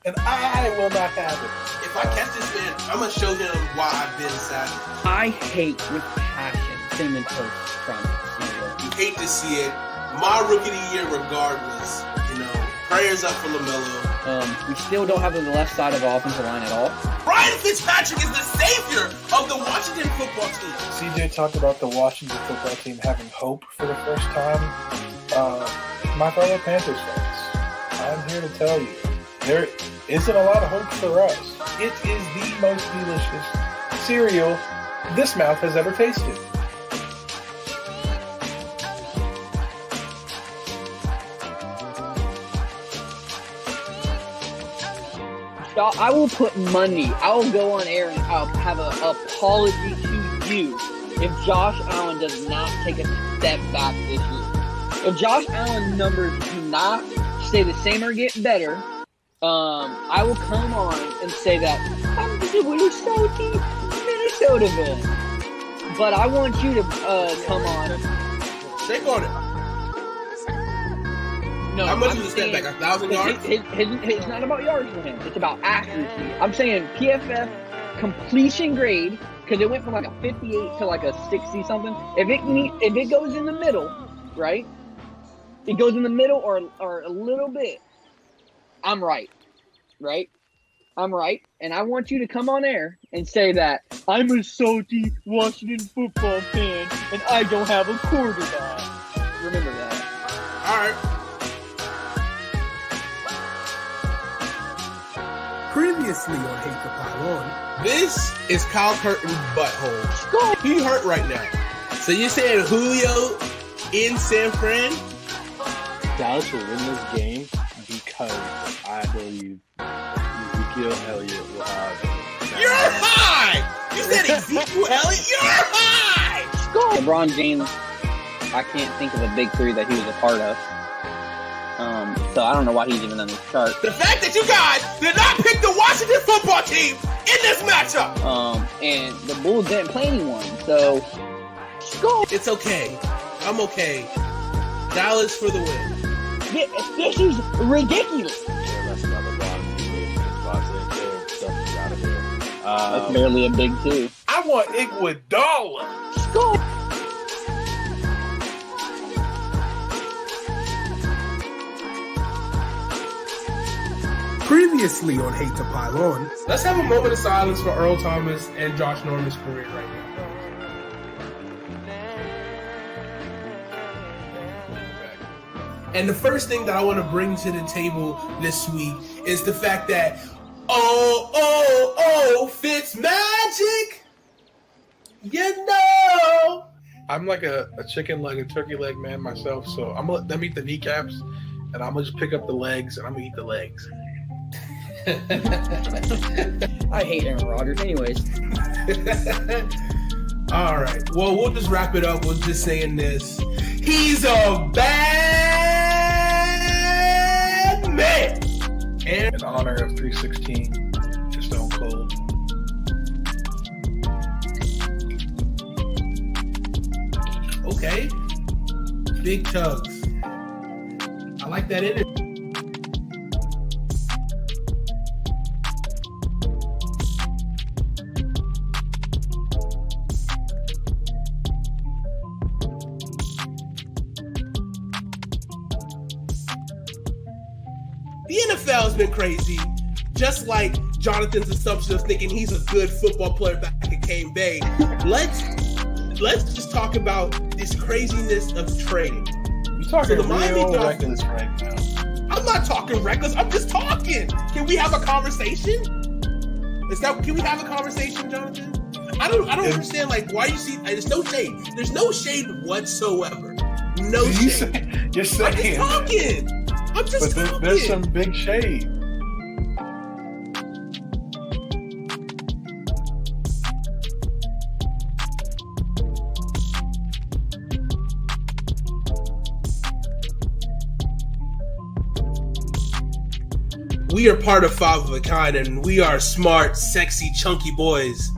and I will not have it. If I catch this man, I'm going to show him why I've been sad. I hate with passion Cinnamon Toast Crunch cereal. You hate to see it. My rookie of the year regardless. Prayers up for LaMelo. We still don't have the left side of the offensive line at all. Ryan Fitzpatrick is the savior of the Washington football team. CJ talked about the Washington football team having hope for the first time. My fellow Panthers fans, I'm here to tell you, there isn't a lot of hope for us. It is the most delicious cereal this mouth has ever tasted. I will put money. I will go on air and I'll have an apology to you if Josh Allen does not take a step back this year. If Josh Allen's numbers do not stay the same or get better, I will come on and say that I'm just a little salty Minnesota fan. But I want you to come on. Shake on it. No, how much is a step back? 1,000 yards? It's not about yards for him. It's about accuracy. I'm saying PFF completion grade, because it went from like a 58 to like a 60 something. If it goes in the middle, right? It goes in the middle or a little bit. I'm right, right? I'm right, and I want you to come on air and say that I'm a salty Washington football fan and I don't have a quarterback. Remember that. All right. Previously on Hate to Pile On. This is Kyle Curtin's butthole. He hurt right now. So you're saying Julio in San Fran? Dallas will win this game because I believe Ezekiel Elliott will have... You're high! You said Ezekiel Elliott? You're high! LeBron James, I can't think of a big three that he was a part of. So I don't know why he's even on this chart. The fact that you guys did not pick the Washington football team in this matchup! And the Bulls didn't play anyone, so... It's okay. I'm okay. Dallas for the win. This is ridiculous. That's another That's barely a big two. I want Iguodala. Score! Previously on Hate to Pile On. Let's have a moment of silence for Earl Thomas and Josh Norman's career right now. And the first thing that I want to bring to the table this week is the fact that, Fitzmagic, you know. I'm like a chicken leg, a turkey leg man myself, so I'm gonna let them eat the kneecaps, and I'm gonna just pick up the legs, and I'm gonna eat the legs. I hate Aaron Rodgers anyways. All right. Well, we'll just wrap it up with just saying this. He's a bad man. And in honor of 316 to Stone Cold. Okay. Big tugs. I like that energy. The NFL has been crazy, just like Jonathan's assumption of thinking he's a good football player back in Cane Bay. Let's just talk about this craziness of trading. You're talking the Miami real Dolphins- reckless right now. I'm not talking reckless. I'm just talking. Can we have a conversation? Can we have a conversation, Jonathan? I don't understand. Like, why you see? There's no shade. There's no shade whatsoever. No shade. You're saying I'm just talking. I'm just but talking. there's some big shade. We are part of Five of a Kind, and we are smart, sexy, chunky boys.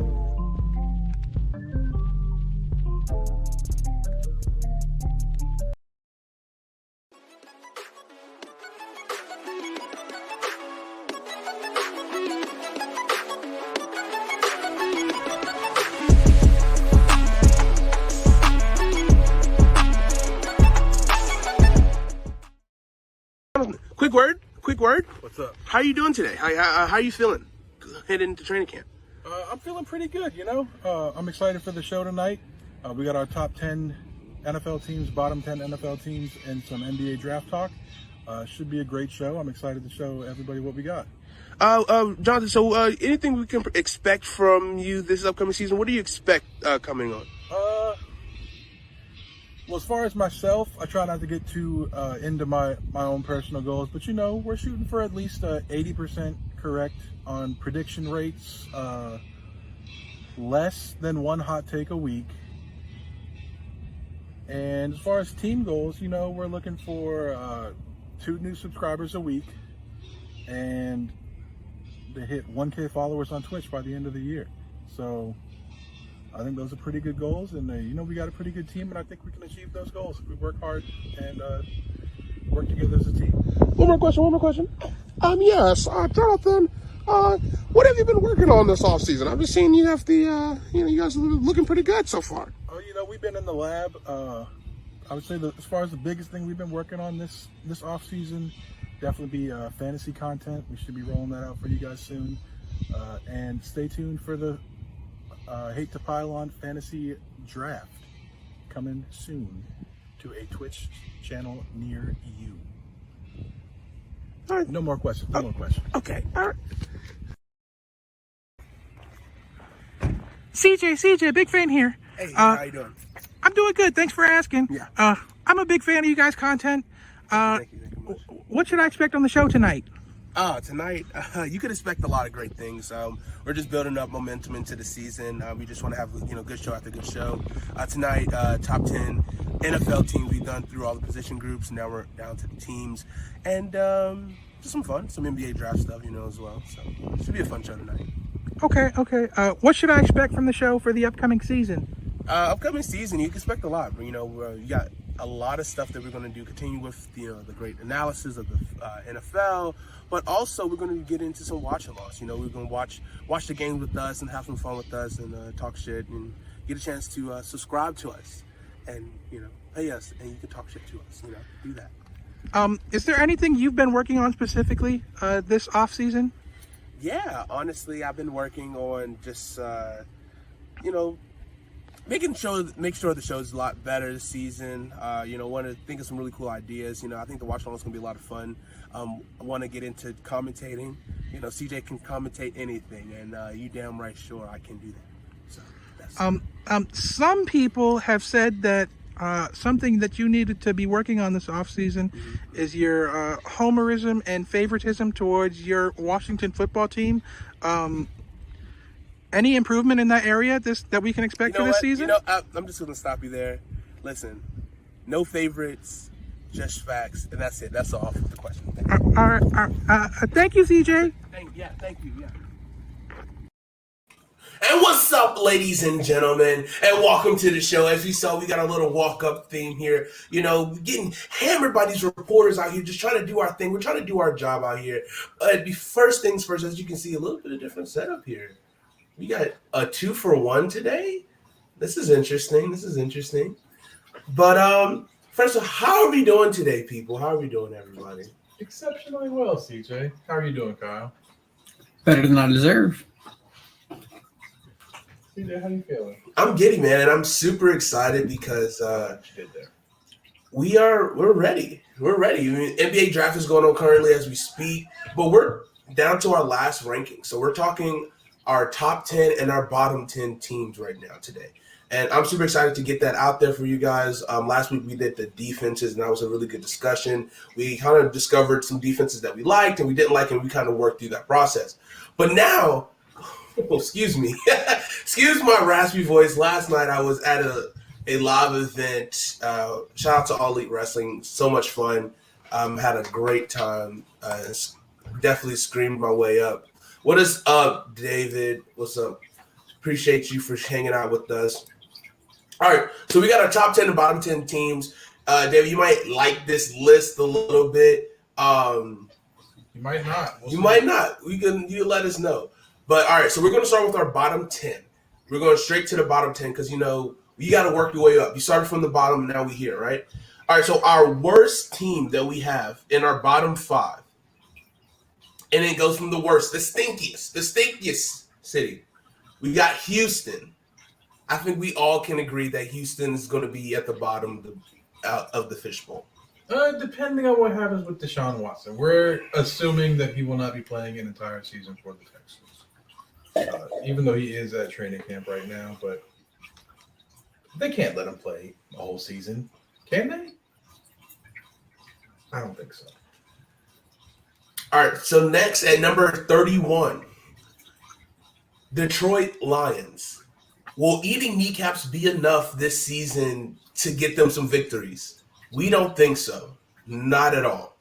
What's up? How are you doing today? How are you feeling heading into training camp? I'm feeling pretty good, you know. I'm excited for the show tonight. We got our top 10 NFL teams, bottom 10 NFL teams, and some NBA draft talk. Should be a great show. I'm excited to show everybody what we got. Jonathan, so anything we can expect from you this upcoming season? What do you expect coming on? Well, as far as myself, I try not to get too into my own personal goals, but you know, we're shooting for at least 80% correct on prediction rates, less than one hot take a week. And as far as team goals, you know, we're looking for 2 new subscribers a week and to hit 1K followers on Twitch by the end of the year. So I think those are pretty good goals, and you know, we got a pretty good team, and I think we can achieve those goals if we work hard and work together as a team. One more question. Yes, Jonathan, what have you been working on this off season? I've been seeing you have the, you guys are looking pretty good so far. Oh, you know, we've been in the lab. I would say that as far as the biggest thing we've been working on this off season, definitely be fantasy content. We should be rolling that out for you guys soon, and stay tuned for the Hate to Pylon Fantasy Draft coming soon to a Twitch channel near you. All right. No more questions. Okay. All right. CJ, big fan here. Hey, how you doing? I'm doing good. Thanks for asking. Yeah. I'm a big fan of you guys' content. Thank you much. What should I expect on the show tonight? Tonight, you could expect a lot of great things. We're just building up momentum into the season. We just want to have, good show after good show. Tonight, top 10 NFL teams we've done through all the position groups. Now we're down to the teams. And just some fun, some NBA draft stuff, as well. So it should be a fun show tonight. Okay. What should I expect from the show for the upcoming season? Upcoming season, you can expect a lot. You got a lot of stuff that we're going to do. Continue with the great analysis of the NFL, but also we're going to get into some watch-alongs. We're going to watch the games with us and have some fun with us and talk shit and get a chance to subscribe to us and pay us, and you can talk shit to us. Do that. Is there anything you've been working on specifically this off season? Yeah, honestly, I've been working on just make sure the show's a lot better this season. Want to think of some really cool ideas. I think the watch along is going to be a lot of fun. I want to get into commentating. CJ can commentate anything, and you damn right sure I can do that. So that's some people have said that something that you needed to be working on this off season is your homerism and favoritism towards your Washington football team. Any improvement in that area that we can expect for this season? I'm just going to stop you there. Listen, no favorites, just facts, and that's it. That's all for the question. All right. Thank you, CJ. Thank you. Yeah. And what's up, ladies and gentlemen, and welcome to the show. As you saw, we got a little walk-up theme here. Getting hammered by these reporters out here, just trying to do our thing. We're trying to do our job out here. But first things first, as you can see, a little bit of different setup here. We got a 2-for-1 today. This is interesting. But first of all, how are we doing today, people? How are we doing, everybody? Exceptionally well, CJ. How are you doing, Kyle? Better than I deserve. CJ, how you feeling? I'm giddy, man, and I'm super excited because we're ready. We're ready. NBA draft is going on currently as we speak, but we're down to our last ranking. So we're talking our top 10 and our bottom 10 teams right now today. And I'm super excited to get that out there for you guys. Last week we did the defenses, and that was a really good discussion. We kind of discovered some defenses that we liked and we didn't like, and we kind of worked through that process. But now, excuse me, excuse my raspy voice. Last night I was at a live event. Shout out to All Elite Wrestling. So much fun. Had a great time. Definitely screamed my way up. What is up, David? What's up? Appreciate you for hanging out with us. All right, so we got our top 10 and bottom 10 teams. David, you might like this list a little bit. You might not. You might not. You let us know. But all right, so we're going to start with our bottom 10. We're going straight to the bottom 10 because, you got to work your way up. You started from the bottom, and now we're here, right? All right, so our worst team that we have in our bottom 5 And it goes from the worst, the stinkiest city. We got Houston. I think we all can agree that Houston is going to be at the bottom of the fishbowl. Depending on what happens with Deshaun Watson. We're assuming that he will not be playing an entire season for the Texans. Even though he is at training camp right now, but they can't let him play the whole season. Can they? I don't think so. All right, so next at number 31, Detroit Lions. Will eating kneecaps be enough this season to get them some victories? We don't think so. Not at all.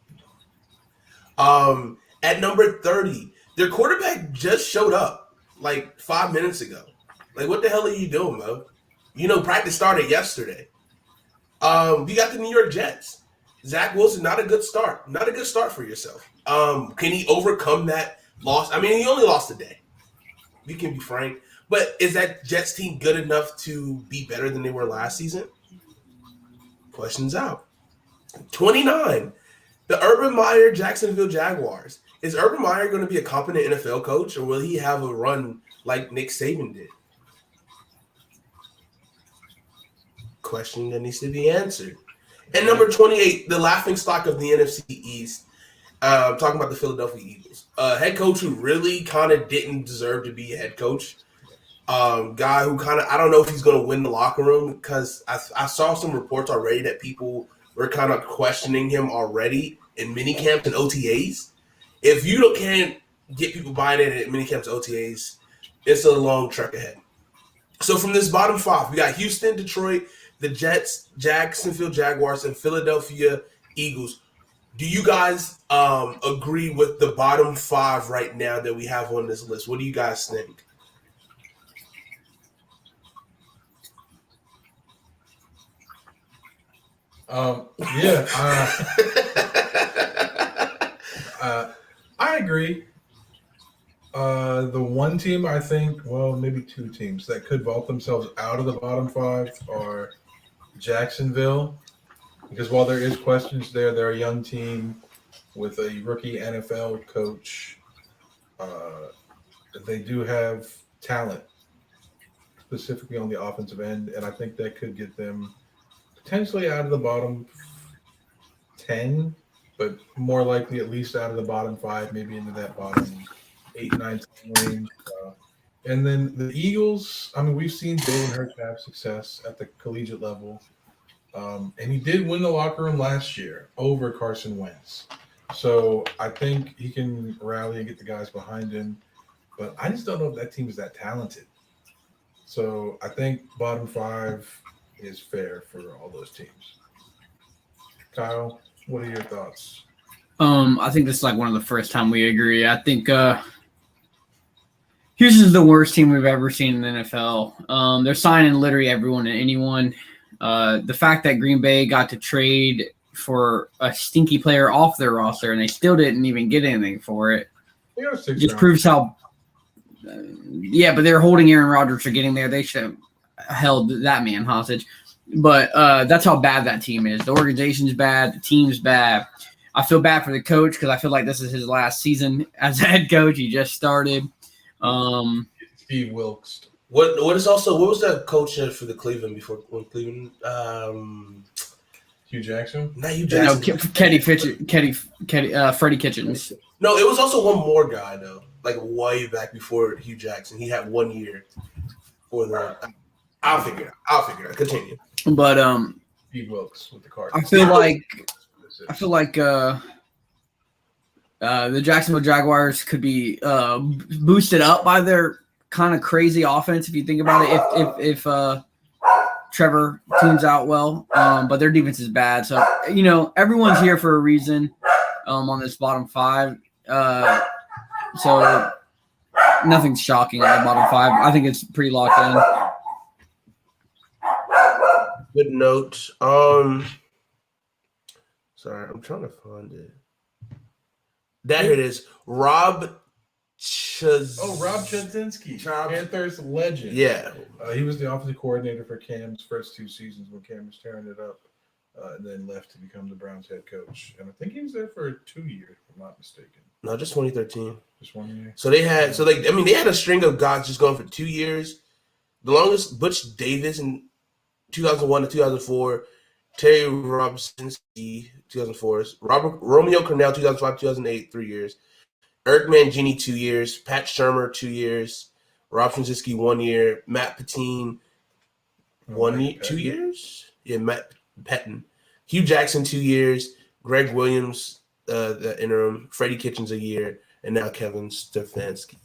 At number 30, their quarterback just showed up like 5 minutes ago. Like, what the hell are you doing, Mo? You know, practice started yesterday. We got the New York Jets. Zach Wilson, not a good start. Not a good start for yourself. Can he overcome that loss? I mean, he only lost a day. We can be frank. But is that Jets team good enough to be better than they were last season? Questions out. 29, the Urban Meyer Jacksonville Jaguars. Is Urban Meyer going to be a competent NFL coach, or will he have a run like Nick Saban did? Question that needs to be answered. And number 28, the laughingstock of the NFC East. Talking about the Philadelphia Eagles. Head coach who really kind of didn't deserve to be a head coach. Guy who kind of, I don't know if he's going to win the locker room, because I saw some reports already that people were kind of questioning him already in minicamps and OTAs. If you can't get people buying in at minicamps and OTAs, it's a long trek ahead. So from this bottom five, we got Houston, Detroit, the Jets, Jacksonville Jaguars, and Philadelphia Eagles. Do you guys agree with the bottom five right now that we have on this list? What do you guys think? I agree. The one team I think, well, maybe two teams that could vault themselves out of the bottom five are Jacksonville, because while there is questions there, they're a young team with a rookie NFL coach. They do have talent, specifically on the offensive end, and I think that could get them potentially out of the bottom 10, but more likely at least out of the bottom 5, maybe into that bottom 8, 9, 10 range. And then the Eagles, I mean, we've seen Jalen Hurts have success at the collegiate level. And he did win the locker room last year over Carson Wentz. So I think he can rally and get the guys behind him. But I just don't know if that team is that talented. So I think bottom 5 is fair for all those teams. Kyle, what are your thoughts? I think this is like one of the first time we agree. I think Houston's the worst team we've ever seen in the NFL. They're signing literally everyone and anyone. The fact that Green Bay got to trade for a stinky player off their roster and they still didn't even get anything for it just proves how but they're holding Aaron Rodgers for getting there. They should have held that man hostage. But that's how bad that team is. The organization's bad. The team's bad. I feel bad for the coach because I feel like this is his last season as a head coach. He just started. Steve Wilkes. What was that coach for the Cleveland before Cleveland? Hugh Jackson? Not Hugh Jackson. No, Freddie Kitchens. No, it was also one more guy though, like way back before Hugh Jackson. He had 1 year for the. I'll figure it out. Continue. But Steve Wilkes with the Cardinals. I feel like the Jacksonville Jaguars could be boosted up by their kind of crazy offense if you think about it. If Trevor tunes out well, but their defense is bad. So everyone's here for a reason on this bottom 5. So nothing's shocking on the bottom 5. I think it's pretty locked in. Good note. Sorry, I'm trying to find it. There it is. Rob Chudzinski, Panthers legend. Yeah. He was the offensive coordinator for Cam's first 2 seasons when Cam was tearing it up, and then left to become the Browns head coach. And I think he was there for 2 years, if I'm not mistaken. No, just 2013. Just 1 year. So they had they had a string of guys just going for 2 years. The longest, Butch Davis in 2001 to 2004, Terry Robinson 2004, Romeo Cornell 2005 2008 3 years, Eric Mangini 2 years, Pat Shermer 2 years, Rob Francisci 1 year, Matt Patine 2 years, Matt Patton, Hugh Jackson 2 years, Greg Williams the interim, Freddie Kitchens a year, and now Kevin Stefanski.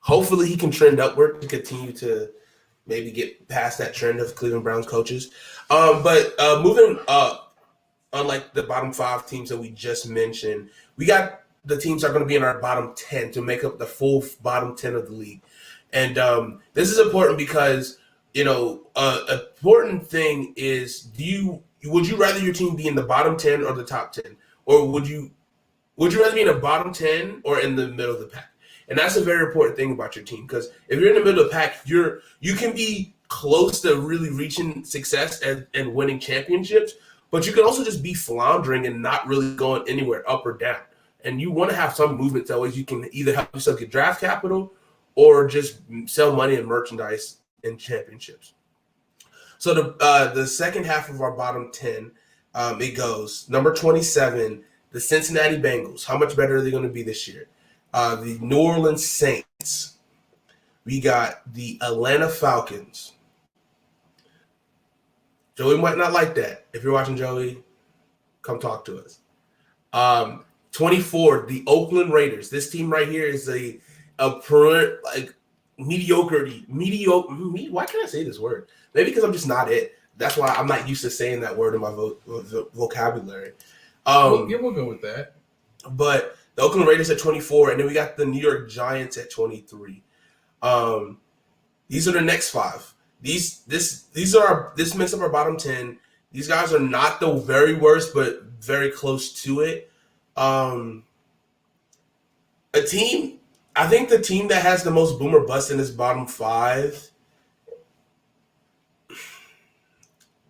Hopefully he can trend upward to continue to maybe get past that trend of Cleveland Browns coaches. But moving up, unlike the bottom 5 teams that we just mentioned, we got the teams that are going to be in our bottom 10 to make up the full bottom 10 of the league. And this is important because, important thing is, would you rather your team be in the bottom 10 or the top 10? Or would you rather be in the bottom 10 or in the middle of the pack? And that's a very important thing about your team, because if you're in the middle of the pack, you can be close to really reaching success and winning championships, but you can also just be floundering and not really going anywhere up or down. And you want to have some movement that way you can either help yourself get draft capital or just sell money and merchandise in championships. So the second half of our bottom 10, it goes number 27, the Cincinnati Bengals. How much better are they going to be this year? The New Orleans Saints. We got the Atlanta Falcons. Joey might not like that. If you're watching, Joey, come talk to us. 24, the Oakland Raiders. This team right here is a mediocre. Why can't I say this word? Maybe because I'm just not it. That's why I'm not used to saying that word in my vocabulary. We'll go with that. But the Oakland Raiders at 24, and then we got the New York Giants at 23. These are the next 5. This makes up our bottom 10. These guys are not the very worst, but very close to it. I think the team that has the most boomer bust in this bottom 5,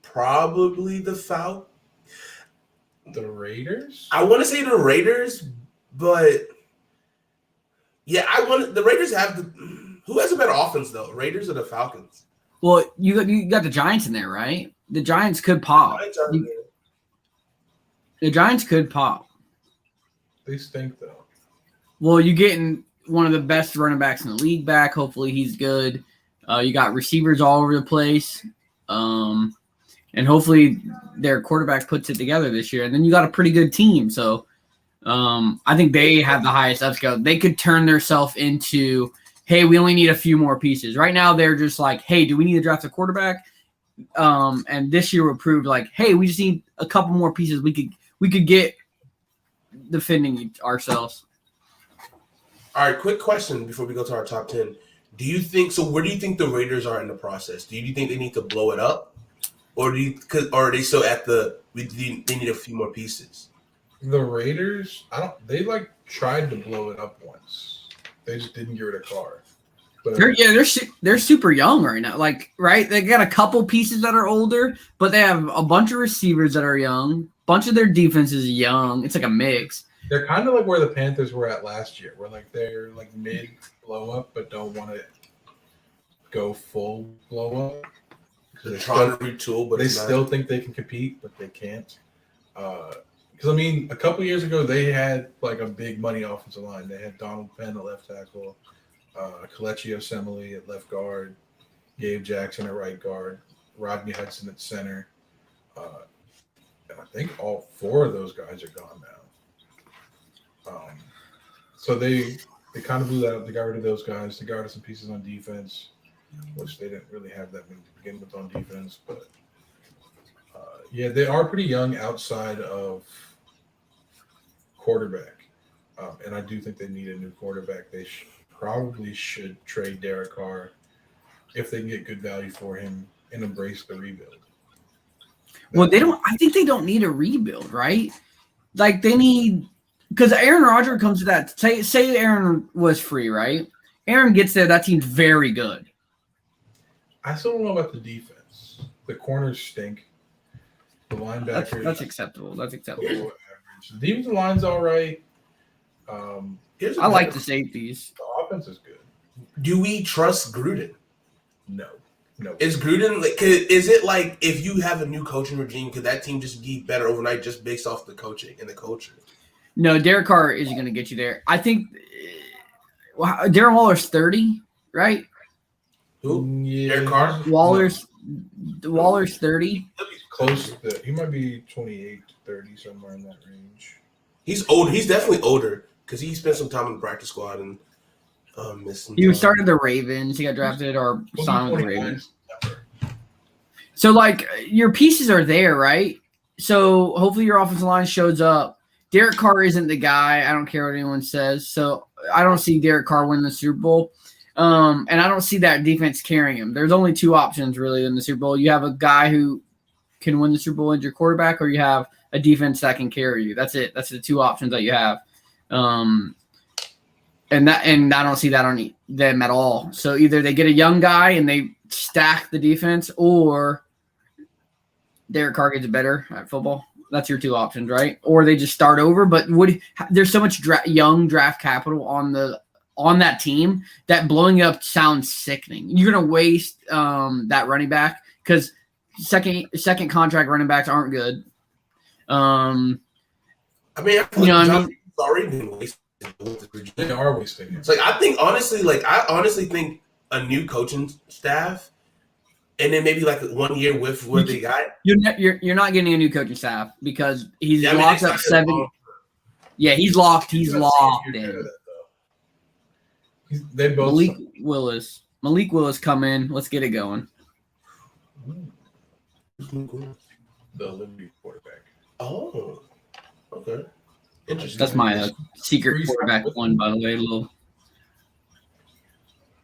probably the Falcons. The Raiders? I want to say the Raiders, but yeah, the Raiders have who has a better offense though, Raiders or the Falcons? Well, you got the Giants in there, right? The Giants could pop. The Giants could pop. They stink though. Well, you're getting one of the best running backs in the league back. Hopefully he's good. You got receivers all over the place. And hopefully their quarterback puts it together this year. And then you got a pretty good team. So I think they have the highest upscale. They could turn themselves into, hey, we only need a few more pieces. Right now they're just like, hey, do we need to draft a quarterback? And this year will prove like, hey, we just need a couple more pieces. We could get defending ourselves. All right, quick question before we go to our top 10. Where do you think the Raiders are in the process? Do you think they need to blow it up? Or are they still at they need a few more pieces? The Raiders, they tried to blow it up once. They just didn't get rid of Carr. But They're super young right now. Right? They got a couple pieces that are older, but they have a bunch of receivers that are young. Bunch of their defense is young. It's like a mix. They're kind of like where the Panthers were at last year, where they're mid blow up, but don't want to go full blow up. They're trying to retool, but they still think they can compete, but they can't. Because a couple years ago they had a big money offensive line. They had Donald Penn at left tackle, Kelechi Osemele at left guard, Gabe Jackson at right guard, Rodney Hudson at center. And I think all 4 of those guys are gone now. So they kind of blew that up. They got rid of those guys. They got rid of some pieces on defense, which they didn't really have that many to begin with on defense. But, they are pretty young outside of quarterback. And I do think they need a new quarterback. They probably should trade Derek Carr if they can get good value for him and embrace the rebuild. Well, I think they don't need a rebuild, right? They need – because Aaron Rodgers comes to that. Say Aaron was free, right? Aaron gets there. That team's very good. I still don't know about the defense. The corners stink. The linebackers. That's acceptable. That's acceptable. So the defensive line's all right. I like the safeties. The offense is good. Do we trust Gruden? No. Is Gruden like? Is it like if you have a new coaching regime, could that team just be better overnight just based off the coaching and the culture? No, Derek Carr isn't going to get you there. I think Darren Waller's 30, right? Who? Yeah. Derek Carr? Waller's 30. Close. He might be 28 to 30, somewhere in that range. He's old. He's definitely older because he spent some time in the practice squad and missed some He was time. started the Ravens. He got drafted or signed with the 29. Ravens. So, like, your pieces are there, right? So, hopefully your offensive line shows up. Derek Carr isn't the guy. I don't care what anyone says. So, I don't see Derek Carr winning the Super Bowl. And I don't see that defense carrying him. There's only two options, really, in the Super Bowl. You have a guy who can win the Super Bowl as your quarterback, or you have a defense that can carry you. That's it. That's the two options that you have. And I don't see that on them at all. So either they get a young guy and they stack the defense, or Derek Carr gets better at football. That's your two options, right? Or they just start over. But there's so much young draft capital on that team that blowing it up sounds sickening. You're gonna waste that running back because second contract running backs aren't good. I mean, I feel like Josh is already been wasted. They are wasting it. It's like I honestly think a new coaching staff, and then maybe like 1 year with what they got. You're not getting a new coaching staff because he's locked up 7. Yeah, he's locked. He's locked in. They both Malik Willis come in. Let's get it going. The Olympic quarterback. Oh, okay. Interesting. That's my secret quarterback one, by the way.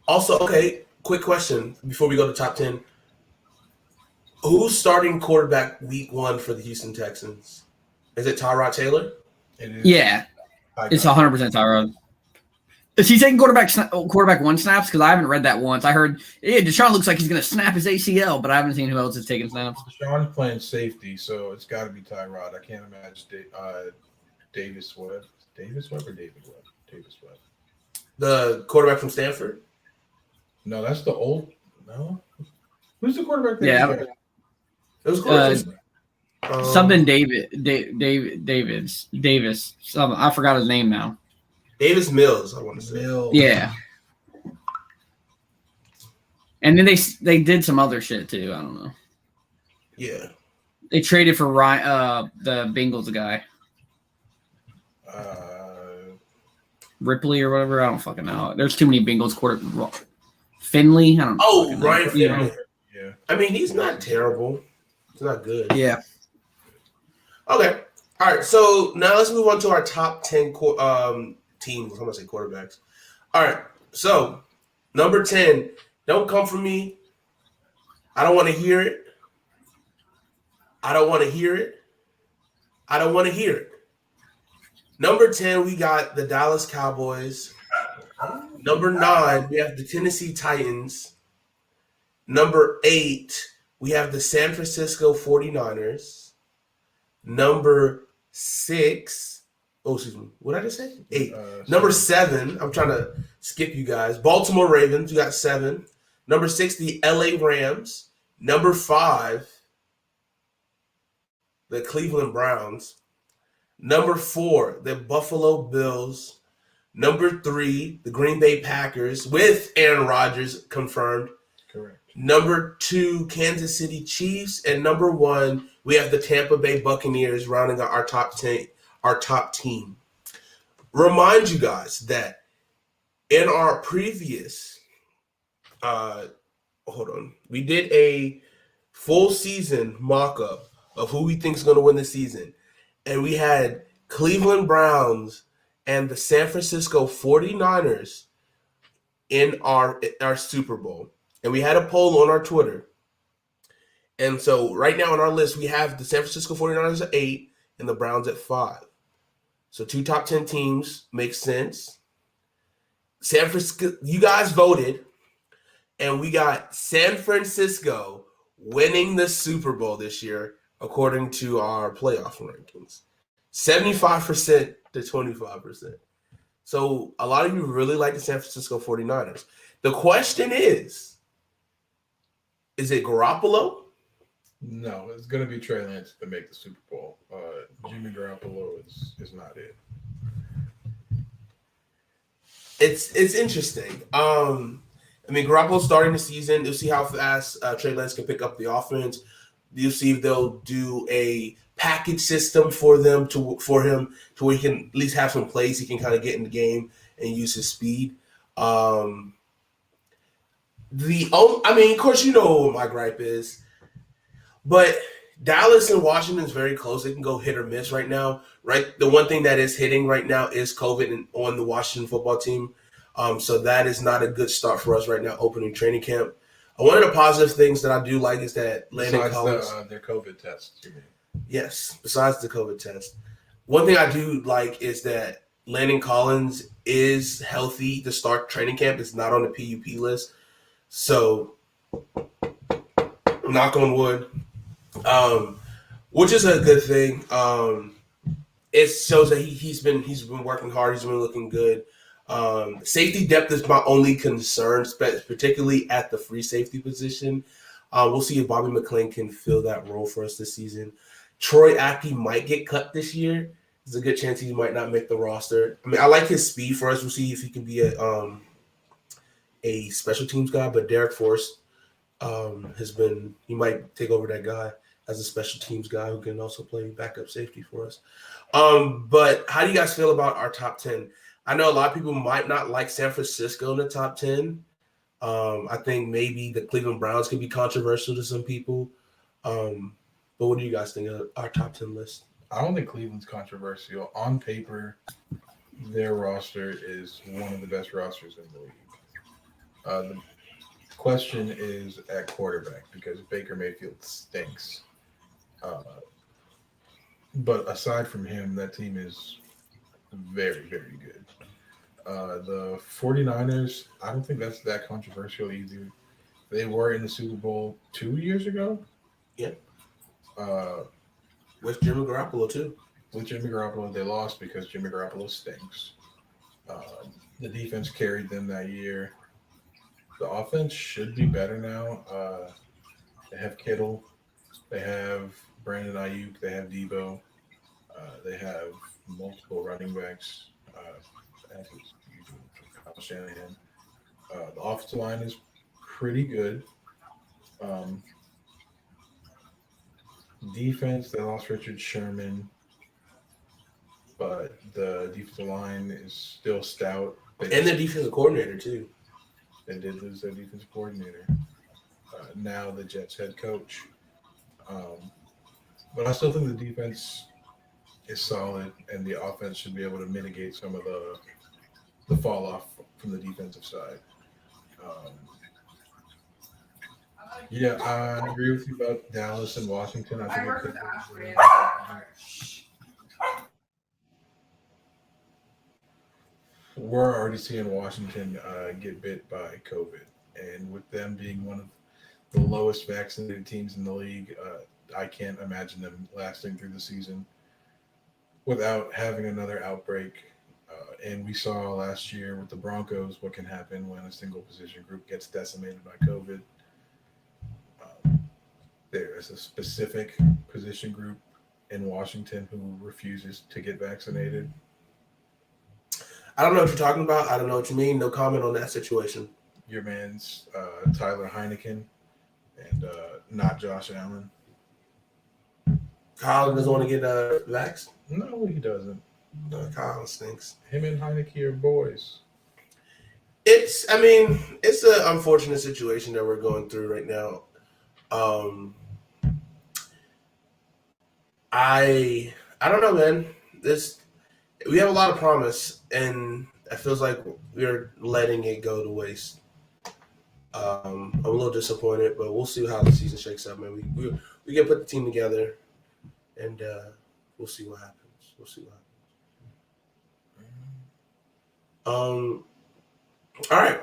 Also, okay, quick question before we go to top 10. Who's starting quarterback week 1 for the Houston Texans? Is it Tyrod Taylor? It is. Yeah, it's 100% Tyrod. Is he taking quarterback 1 snaps? Because I haven't read that once. I heard Deshaun looks like he's going to snap his ACL, but I haven't seen who else is taking snaps. Deshaun's playing safety, so it's got to be Tyrod. I can't imagine Davis Webb. Davis Webb or David Webb? Davis Webb. The quarterback from Stanford? No, that's the old. No. Who's the quarterback? Yeah. It was close. Something Davis. I forgot his name now. Davis Mills, I want to say. Yeah. And then they did some other shit too. I don't know. Yeah. They traded for Ryan, the Bengals guy. Ripley or whatever. I don't fucking know. There's too many Bengals quarter. Finley. I don't know. Oh, Ryan Finley. Yeah. I mean, he's not terrible. He's not good. Yeah. Okay. All right. So now let's move on to our top 10 teams. I'm going to say quarterbacks. All right. So number 10, don't come for me. I don't want to hear it. I don't want to hear it. I don't want to hear it. Number 10, we got the Dallas Cowboys. Number 9, we have the Tennessee Titans. Number 8, we have the San Francisco 49ers. Number 6, what did I just say? 8. Number 7, I'm trying to skip you guys. Baltimore Ravens, we got 7. Number 6, the LA Rams. Number 5, the Cleveland Browns. Number 4, the Buffalo Bills. Number 3, the Green Bay Packers with Aaron Rodgers confirmed. Correct. Number 2, Kansas City Chiefs. And number 1, we have the Tampa Bay Buccaneers rounding out our top 10, our top team. Remind you guys that in our previous we did a full season mock-up of who we think is going to win the season. And we had Cleveland Browns and the San Francisco 49ers in our Super Bowl. And we had a poll on our Twitter. And so right now on our list, we have the San Francisco 49ers at 8 and the Browns at 5. So 2 top 10 teams makes sense. San Francisco, you guys voted, and we got San Francisco winning the Super Bowl this year, according to our playoff rankings. 75% to 25%. So a lot of you really like the San Francisco 49ers. The question is it Garoppolo? No, it's going to be Trey Lance to make the Super Bowl. Jimmy Garoppolo is not it. It's interesting. I mean, Garoppolo's starting the season. You'll see how fast Trey Lance can pick up the offense. You'll see if they'll do a package system for him to where he can at least have some plays he can kind of get in the game and use his speed. I mean, of course, you know what my gripe is, but Dallas and Washington is very close. They can go hit or miss right now. Right, the one thing that is hitting right now is COVID on the Washington football team. So that is not a good start for us right now, opening training camp. One of the positive things that I do like is that Landon Collins. Their COVID tests, you mean? Yes, besides the COVID test. One thing I do like is that Landon Collins is healthy to start training camp. It's not on the PUP list. So, knock on wood, which is a good thing. It shows that he's been working hard. He's been looking good. Safety depth is my only concern, particularly at the free safety position. We'll see if Bobby McClain can fill that role for us this season. Troy Apke might get cut this year. There's a good chance he might not make the roster. I mean, I like his speed for us. We'll see if he can be a special teams guy. But Derek Forrest he might take over that guy as a special teams guy who can also play backup safety for us. But how do you guys feel about our top 10? I know a lot of people might not like San Francisco in the top 10. I think maybe the Cleveland Browns could be controversial to some people. But what do you guys think of our top 10 list? I don't think Cleveland's controversial. On paper, their roster is one of the best rosters in the league. The question is at quarterback because Baker Mayfield stinks. But aside from him, that team is very, very good. The 49ers, I don't think that's that controversial either. They were in the Super Bowl 2 years ago. Yeah. With Jimmy Garoppolo, too. With Jimmy Garoppolo, they lost because Jimmy Garoppolo stinks. The defense carried them that year. The offense should be better now. They have Kittle. They have Brandon Ayuk. They have Debo. They have multiple running backs. As is usual for Kyle Shanahan. The offensive line is pretty good. Defense, they lost Richard Sherman, but the defensive line is still stout. And the defensive coordinator, too. They did lose their defensive coordinator. Now the Jets head coach. But I still think the defense is solid, and the offense should be able to mitigate some of the fall off from the defensive side. Yeah, I agree with you about Dallas and Washington. I think it could we're already seeing Washington get bit by COVID, and with them being one of the lowest vaccinated teams in the league, I can't imagine them lasting through the season without having another outbreak. And we saw last year with the Broncos what can happen when a single position group gets decimated by COVID. There is a specific position group in Washington who refuses to get vaccinated. I don't know what you're talking about. I don't know what you mean. No comment on that situation. Your man's Tyler Heineken and not Josh Allen. Kyle doesn't want to get vaxxed? No, he doesn't. No, Kyle stinks. Him and Heineke are boys. It's an unfortunate situation that we're going through right now. I don't know, man. We have a lot of promise, and it feels like we're letting it go to waste. I'm a little disappointed, but we'll see how the season shakes out, man. We can put the team together, and we'll see what happens. All right.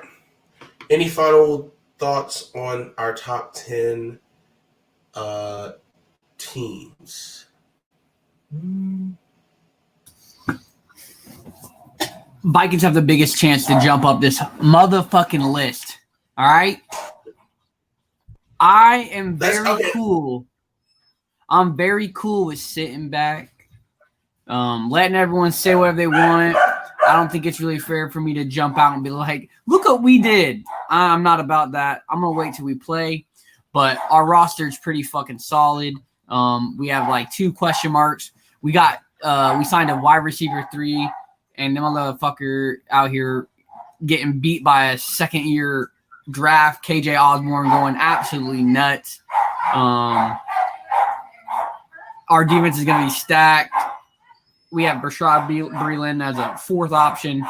Any final thoughts on our top 10 teams? Vikings have the biggest chance to jump up this motherfucking list. All right? I am very cool. I'm very cool with sitting back, letting everyone say whatever they want. I don't think it's really fair for me to jump out and be like, look what we did. I'm not about that. I'm going to wait till we play. But our roster is pretty fucking solid. We have like 2 question marks. We signed a wide receiver 3, and the motherfucker out here getting beat by a second-year draft, KJ Osborne going absolutely nuts. Our defense is going to be stacked. We have Brashad Breeland as a 4th option.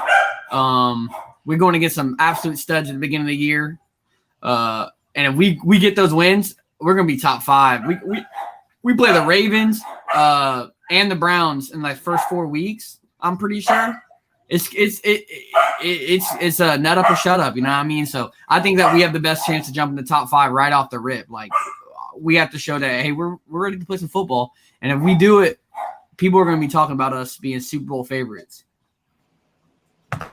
We're going to get some absolute studs at the beginning of the year. And if we get those wins, we're going to be top 5. We play the Ravens and the Browns in like first 4 weeks. I'm pretty sure it's a nut up or shut up. You know what I mean? So I think that we have the best chance to jump in the top 5 right off the rip. Like we have to show that, hey, we're ready to play some football. And if we do it, people are going to be talking about us being Super Bowl favorites.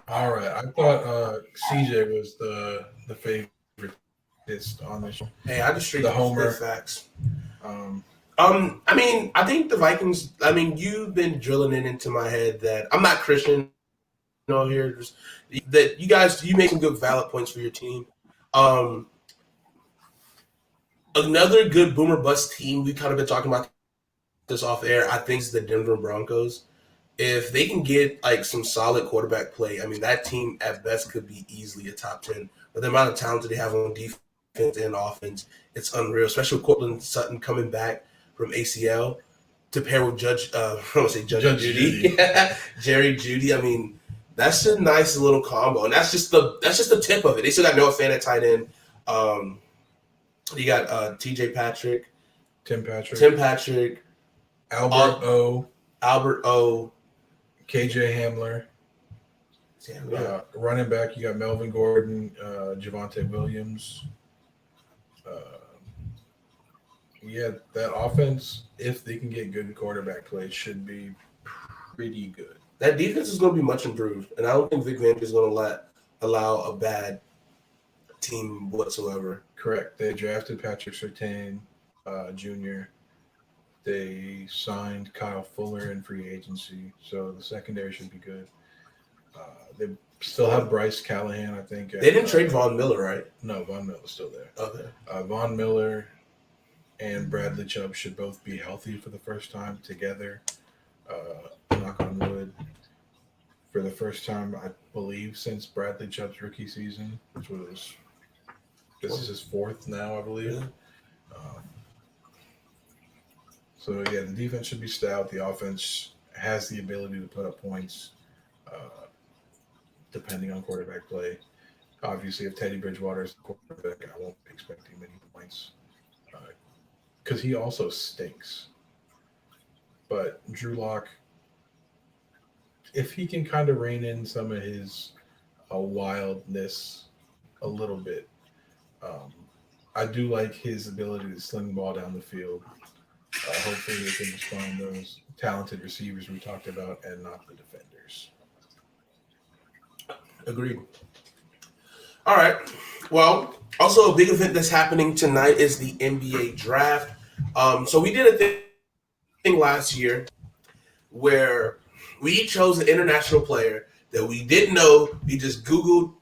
All right. I thought CJ was the favorite on this show. Hey, I just straight the homer facts. I mean, I think the Vikings. I mean, you've been drilling it into my head that I'm not Christian. Here, just that you made some good valid points for your team. Another good boomer bust team. We kind of been talking about this off air. I think is the Denver Broncos. If they can get like some solid quarterback play, I mean, that team at best could be easily a top 10. But the amount of talent that they have on defense and offense, it's unreal. Especially with Cortland Sutton coming back from ACL to pair with Judge Judy, Jerry Judy. I mean, that's a nice little combo, and that's just the tip of it. They still got Noah Fant at tight end. You got T.J. Patrick, Tim Patrick, Albert O, KJ Hamler. Running back, you got Melvin Gordon, Javonte Williams. That offense, if they can get good quarterback play, should be pretty good. That defense is going to be much improved, and I don't think Vic Fangio is going to allow a bad team whatsoever. Correct. They drafted Patrick Surtain Jr. They signed Kyle Fuller in free agency, so the secondary should be good. They still have Bryce Callahan, I think. They didn't trade Von Miller, right? No, Von Miller's still there. Okay. Von Miller and Bradley Chubb should both be healthy for the first time together. Knock on wood. For the first time, I believe, since Bradley Chubb's rookie season, this is his 4th now, I believe. Yeah. The defense should be stout. The offense has the ability to put up points, depending on quarterback play. Obviously, if Teddy Bridgewater is the quarterback, I won't be expecting many points because he also stinks. But Drew Lock, if he can kind of rein in some of his wildness a little bit, I do like his ability to sling the ball down the field. Hopefully they can just find those talented receivers we talked about and not the defenders. Agreed. All right. Well, also a big event that's happening tonight is the NBA draft. So we did a thing last year where we chose an international player that we didn't know. We just Googled,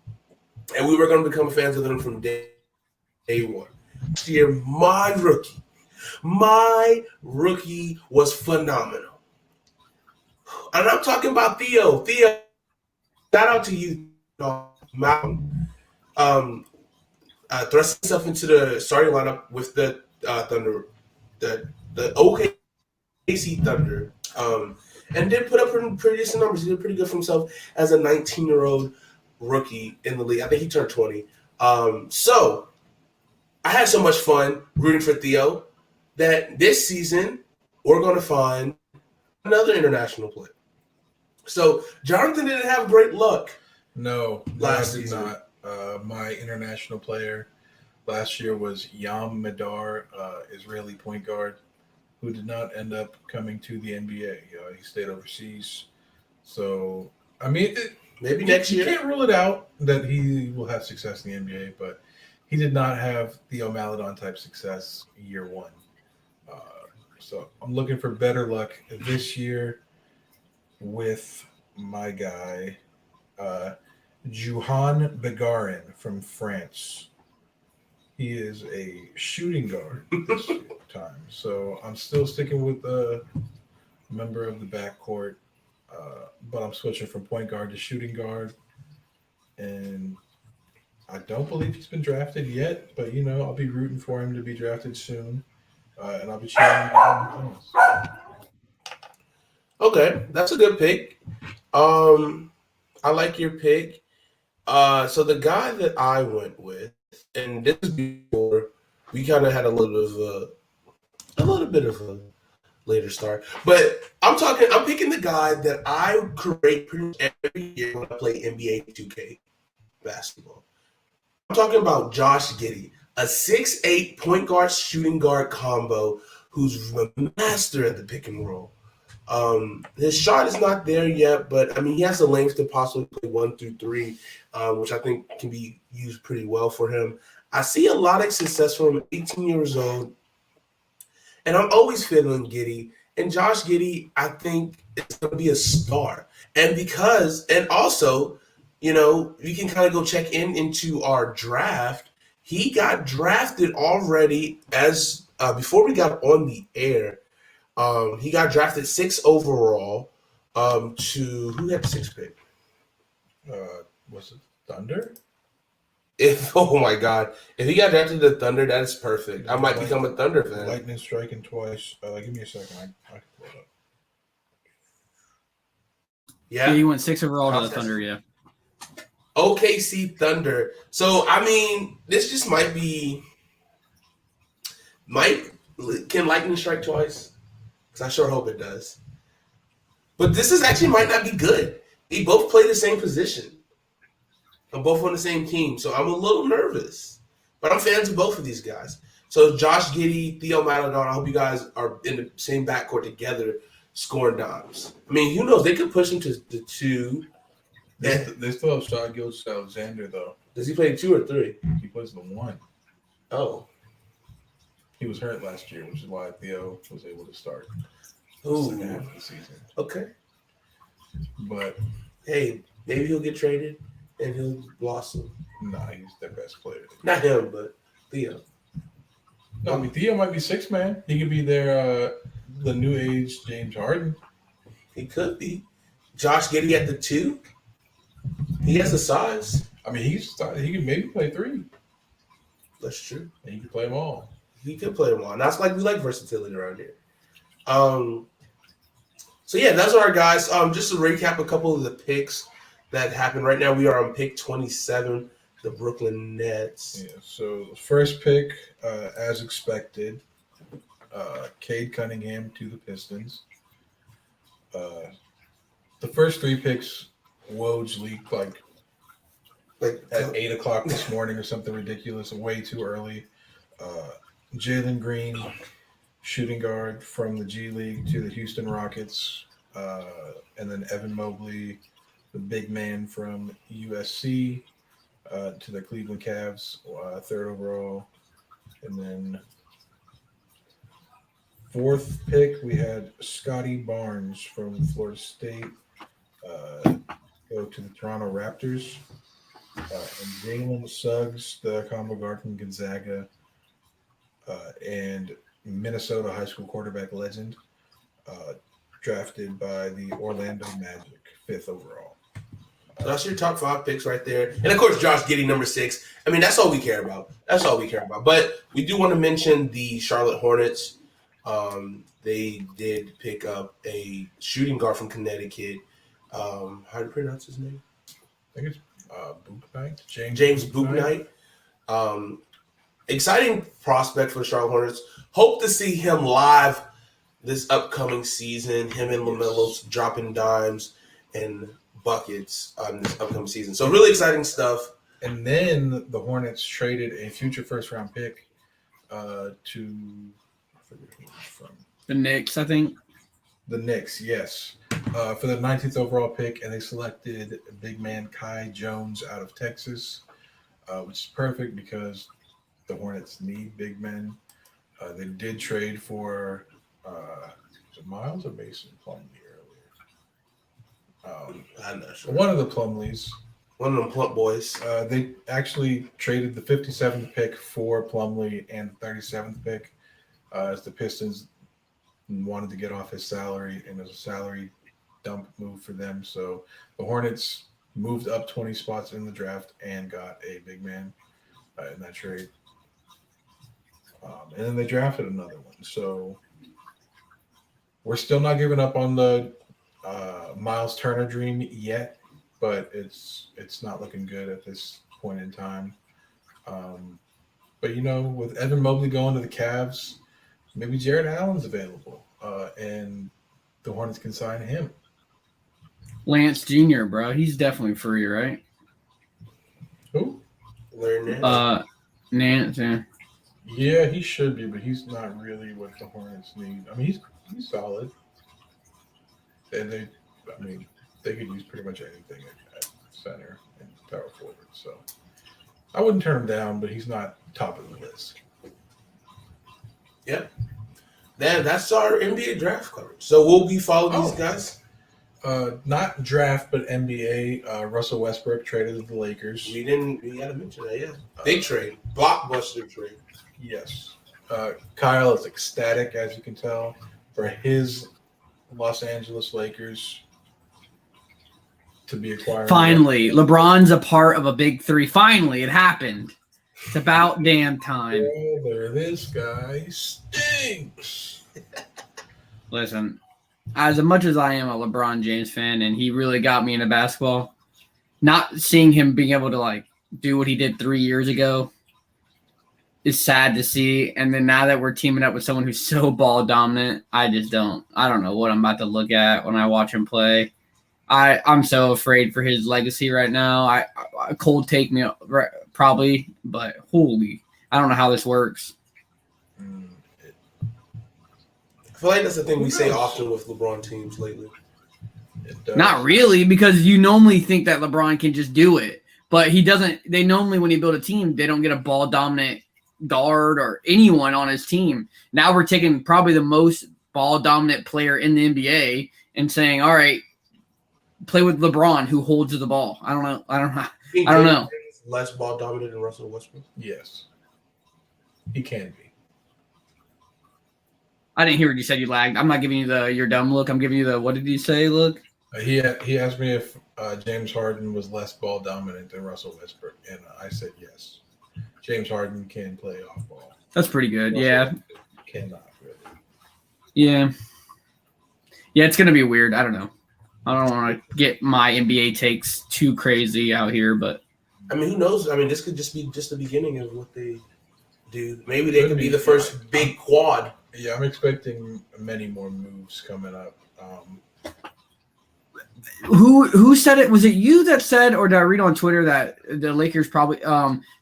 and we were going to become fans of them from day one. This year, my rookie was phenomenal. And I'm talking about Theo. Theo, shout out to you, Malcolm. Thrust himself into the starting lineup with the Thunder, the OKC Thunder, and did put up pretty decent numbers. He did pretty good for himself as a 19-year-old rookie in the league. I think he turned 20. So I had so much fun rooting for Theo that this season we're going to find another international player. So Jonathan didn't have great luck. No, last I did season. not. My international player last year was Yam Madar, Israeli point guard, who did not end up coming to the NBA. He stayed overseas. So, I mean, Maybe next year. You can't rule it out that he will have success in the NBA, but he did not have the Maladon type success year one. So I'm looking for better luck this year with my guy, Juhan Begarin from France. He is a shooting guard this time. So I'm still sticking with a member of the backcourt, but I'm switching from point guard to shooting guard. And I don't believe he's been drafted yet, but, I'll be rooting for him to be drafted soon. And I'll be cheering him. Okay, that's a good pick. I like your pick. So the guy that I went with, and this is before we kind of had a little bit of a later start, but I'm picking the guy that I create pretty much every year when I play NBA 2K basketball. I'm talking about Josh Giddey, a 6'8" point guard shooting guard combo who's a master at the pick and roll. His shot is not there yet, but he has the length to possibly play 1 through 3, which I think can be used pretty well for him. I see a lot of success from him, 18 years old, and I'm always feeling Giddey. And Josh Giddey, I think, is going to be a star. And also, we can kind of go check into our draft. He got drafted already before we got on the air. He got drafted 6 overall to who had the 6th pick? Was it Thunder? Oh my God! If he got drafted to the Thunder, that is perfect. I might become a Thunder fan. Lightning striking twice. Give me a second. I can pull it up. Yeah, he went 6 overall to the Thunder. Yeah. OKC Thunder. So this just can lightning strike twice? Because I sure hope it does. But this might not be good. They both play the same position. I'm both on the same team, so I'm a little nervous. But I'm fans of both of these guys. So Josh Giddey, Theo Maladon, I hope you guys are in the same backcourt together scoring dimes. Who knows? They could push him to the 2. They still have Shai Gilgeous-Alexander, though. Does he play 2 or 3? He plays the 1. Oh. He was hurt last year, which is why Theo was able to start the second half of the season. Okay. But hey, maybe he'll get traded and he'll blossom. Nah, he's their best player. Not him, but Theo. No, Theo might be 6 man. He could be the new age James Harden. He could be. Josh Giddey at the 2. He has the size. He could maybe play 3. That's true. And he could play them all. He could play them all. And that's we like versatility around here. So yeah, those are our guys. Just to recap a couple of the picks that happened right now. We are on pick 27, the Brooklyn Nets. Yeah. So the first pick, as expected, Cade Cunningham to the Pistons. The first 3 picks, Woj leaked like at 8 o'clock this morning or something ridiculous, way too early. Jalen Green, shooting guard from the G League to the Houston Rockets, and then Evan Mobley, the big man from USC, to the Cleveland Cavs, 3rd overall. And then 4th pick, we had Scotty Barnes from Florida State, go to the Toronto Raptors, and Jalen Suggs, the combo guard from Gonzaga, and Minnesota high school quarterback legend, drafted by the Orlando Magic, 5th overall. So that's your top 5 picks right there. And, of course, Josh Giddey, number 6. That's all we care about. But we do want to mention the Charlotte Hornets. They did pick up a shooting guard from Connecticut. How do you pronounce his name? I think it's Bouknight. James Bouknight. Exciting prospect for the Charlotte Hornets. Hope to see him live this upcoming season. Him and LaMelo dropping dimes and buckets this upcoming season. So really exciting stuff. And then the Hornets traded a future first-round pick to I forget who it was from. The Knicks, I think. The Knicks, yes. for the 19th overall pick, and they selected big man Kai Jones out of Texas, which is perfect because the Hornets need big men. They did trade for was it Miles or Mason Plumlee earlier. I'm not sure. One of the Plumlees. One of them plump boys. They actually traded the 57th pick for Plumlee and the 37th pick as the Pistons wanted to get off his salary, and it was a salary dump move for them. So the Hornets moved up 20 spots in the draft and got a big man in that trade. And then they drafted another one. So we're still not giving up on the Miles Turner dream yet, but it's not looking good at this point in time. But, with Evan Mobley going to the Cavs, maybe Jared Allen's available, and the Hornets can sign him. Lance Jr., bro. He's definitely free, right? Who? Larry Nance. Nance, yeah. Yeah, he should be, but he's not really what the Hornets need. I mean, he's solid. And they could use pretty much anything at center and power forward. So I wouldn't turn him down, but he's not top of the list. Yep. That's our NBA draft coverage. So will we follow these guys? Not draft, but NBA. Russell Westbrook traded to the Lakers. We got to mention that, yeah. Big trade. Blockbuster trade. Yes. Kyle is ecstatic, as you can tell, for his Los Angeles Lakers to be acquired. Finally, LeBron's a part of a big three. Finally, it happened. It's about damn time. This guy stinks. Listen, as much as I am a LeBron James fan, and he really got me into basketball, not seeing him being able to do what he did 3 years ago is sad to see. And then now that we're teaming up with someone who's so ball dominant, I don't know what I'm about to look at when I watch him play. I'm so afraid for his legacy right now. I cold take me probably, but holy, I don't know how this works. I feel like that's the thing we say often with LeBron teams lately. Not really, because you normally think that LeBron can just do it, but he doesn't. They normally, when you build a team, they don't get a ball dominant guard or anyone on his team. Now we're taking probably the most ball dominant player in the NBA and saying, all right, play with LeBron who holds the ball. I don't know. Less ball dominant than Russell Westbrook? Yes. He can be. I didn't hear what you said. You lagged. I'm not giving you your dumb look. I'm giving you what did you say look? He asked me if James Harden was less ball dominant than Russell Westbrook, and I said yes. James Harden can play off ball. That's pretty good. Russell Yeah. Westbrook cannot really. Yeah. Yeah, it's gonna be weird. I don't know. I don't want to get my NBA takes too crazy out here, but I mean, who knows? I mean, this could just be the beginning of what they do. Maybe they could be the first big quad. Yeah, I'm expecting many more moves coming up. Who said it? Was it you that said, or did I read on Twitter that the Lakers probably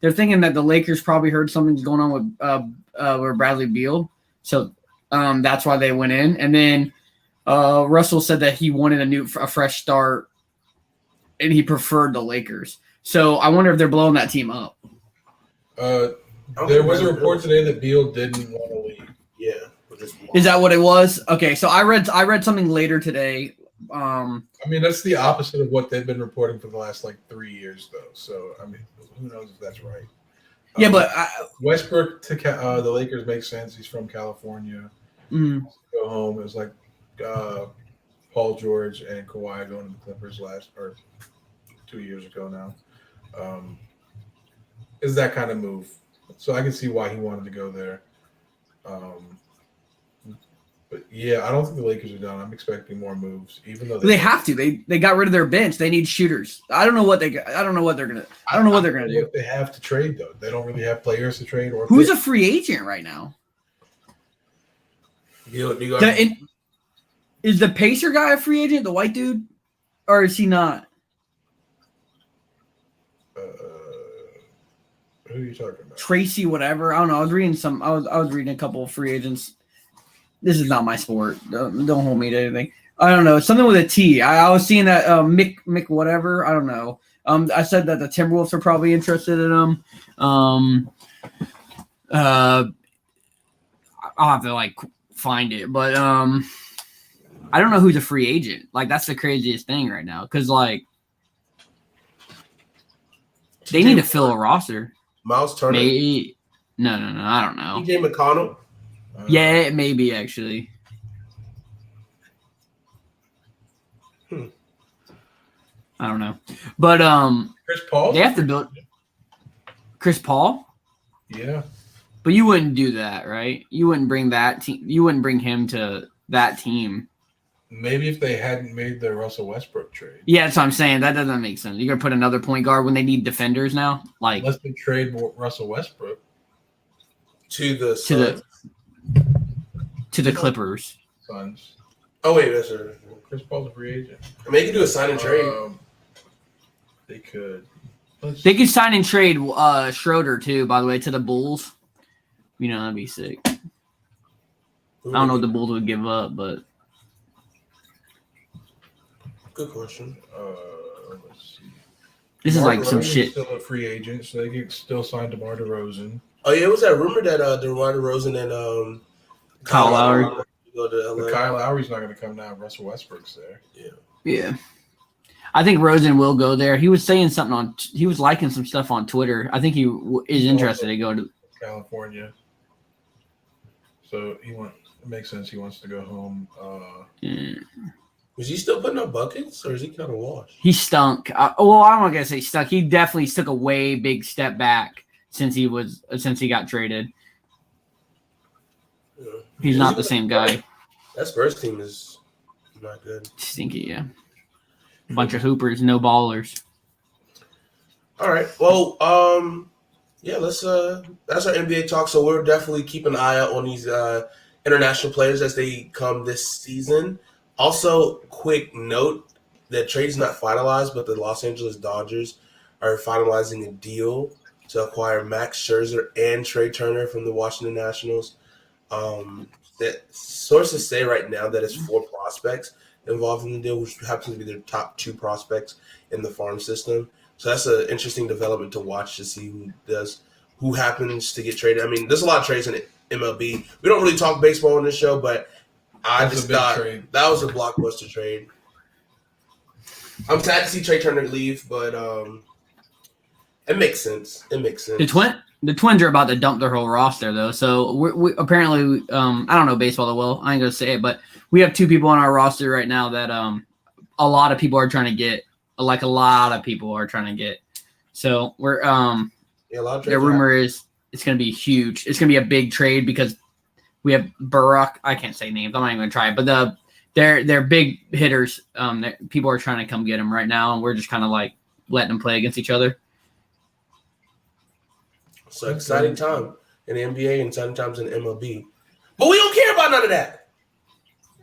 they're thinking that the Lakers probably heard something's going on with Bradley Beal, so that's why they went in. And then Russell said that he wanted a fresh start, and he preferred the Lakers. So I wonder if they're blowing that team up. There was a report today that Beal didn't want to leave. Yeah, is that what it was? Okay, so I read something later today. I mean, that's the opposite of what they've been reporting for the last 3 years, though. So I mean, who knows if that's right? Yeah, but Westbrook to the Lakers makes sense. He's from California. Mm-hmm. Go home. It was like Paul George and Kawhi going to the Clippers 2 years ago now. Is that kind of move? So I can see why he wanted to go there. But yeah, I don't think the Lakers are done. I'm expecting more moves, even though they have to. They got rid of their bench. They need shooters. I don't know what they're gonna do. They have to trade though. They don't really have players to trade. Or who's a free agent right now? Is the Pacer guy a free agent? The white dude, or is he not? Who are you talking about? Tracy, whatever. I don't know. I was reading a couple of free agents. This is not my sport. Don't hold me to anything. I don't know. It's something with a T. I was seeing that Mick whatever. I don't know. I said that the Timberwolves are probably interested in him. I'll have to like find it, but I don't know who's a free agent. Like that's the craziest thing right now because like they need to fill a roster. Miles Turner. Maybe. No. I don't know. TJ McConnell. Yeah, it may be actually. I don't know, but Chris Paul. they have to build Chris Paul. Yeah. But you wouldn't do that, right? You wouldn't bring that team. You wouldn't bring him to that team. Maybe if they hadn't made the Russell Westbrook trade. Yeah, that's what I'm saying. That doesn't make sense. You're gonna put another point guard when they need defenders now. Like Unless they trade Russell Westbrook To the Clippers. Suns. Oh wait, that's a Chris Paul's a free agent. I mean, they could do a sign and trade. They could. They could sign and trade Schroeder too. By the way, to the Bulls. You know that'd be sick. I don't know what the Bulls would give up, but Good question. Let's see. this is like some DeMar DeRozan's shit. Still a free agent, so they can still sign DeMar DeRozan. Oh yeah, it was that rumor that DeMar DeRozan and Kyle Lowry. go to LA. But Kyle Lowry's not going to come now. Russell Westbrook's there. Yeah. I think Rosen will go there. He was saying something he was liking some stuff on Twitter. I think he is interested to go to California. So it makes sense. He wants to go home. Was he still putting up buckets, or is he kind of washed? He stunk. I'm not gonna say stunk. He definitely took a way big step back since he got traded. Yeah. He's not the same guy. That Spurs team is not good. Stinky, yeah. A bunch of hoopers, no ballers. All right. Well, yeah, that's our NBA talk. So we're definitely keeping an eye out on these international players as they come this season. Also, quick note that trade's not finalized, but the Los Angeles Dodgers are finalizing a deal to acquire Max Scherzer and Trey Turner from the Washington Nationals. That sources say right now that it's 4 prospects involved in the deal, which happens to be their top 2 prospects in the farm system. So that's an interesting development to watch to see who happens to get traded. I mean, there's a lot of trades in MLB. We don't really talk baseball on this show, but I just thought that was a blockbuster trade. I'm sad to see Trey Turner leave, but it makes sense. The Twins are about to dump their whole roster, though. So we apparently, I don't know baseball that well. I ain't gonna say it, but we have 2 people on our roster right now that a lot of people are trying to get. Like a lot of people are trying to get. So we're the rumor is it's gonna be huge. It's gonna be a big trade because we have Barack. I can't say names. I'm not even gonna try it. But they're big hitters. People are trying to come get them right now, and we're just kind of like letting them play against each other. It's an exciting time in the NBA and exciting times in MLB. But we don't care about none of that.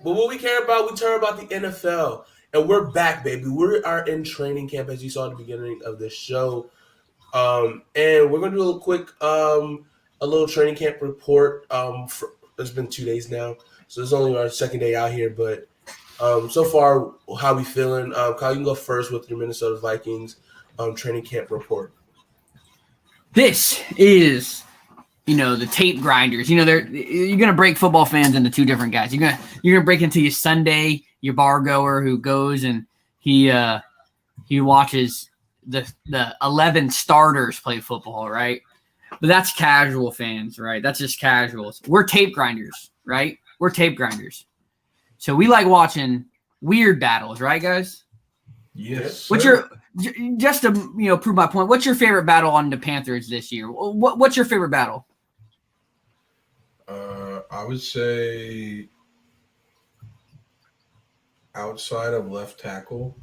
But what we care about, we care about the NFL. And we're back, baby. We are in training camp, as you saw at the beginning of the show. And we're going to do a little training camp report. It's been 2 days now. So it's only our second day out here. But so far, how we feeling? Kyle, you can go first with your Minnesota Vikings training camp report. This is, the tape grinders. You're gonna break football fans into 2 different guys. You're gonna break into your Sunday, your bar goer who goes and he watches the 11 starters play football, right? But that's casual fans, right? That's just casuals. We're tape grinders, right? We're tape grinders. So we like watching weird battles, right, guys? Yes. Just to prove my point, what's your favorite battle on the Panthers this year? What's your favorite battle? I would say outside of left tackle,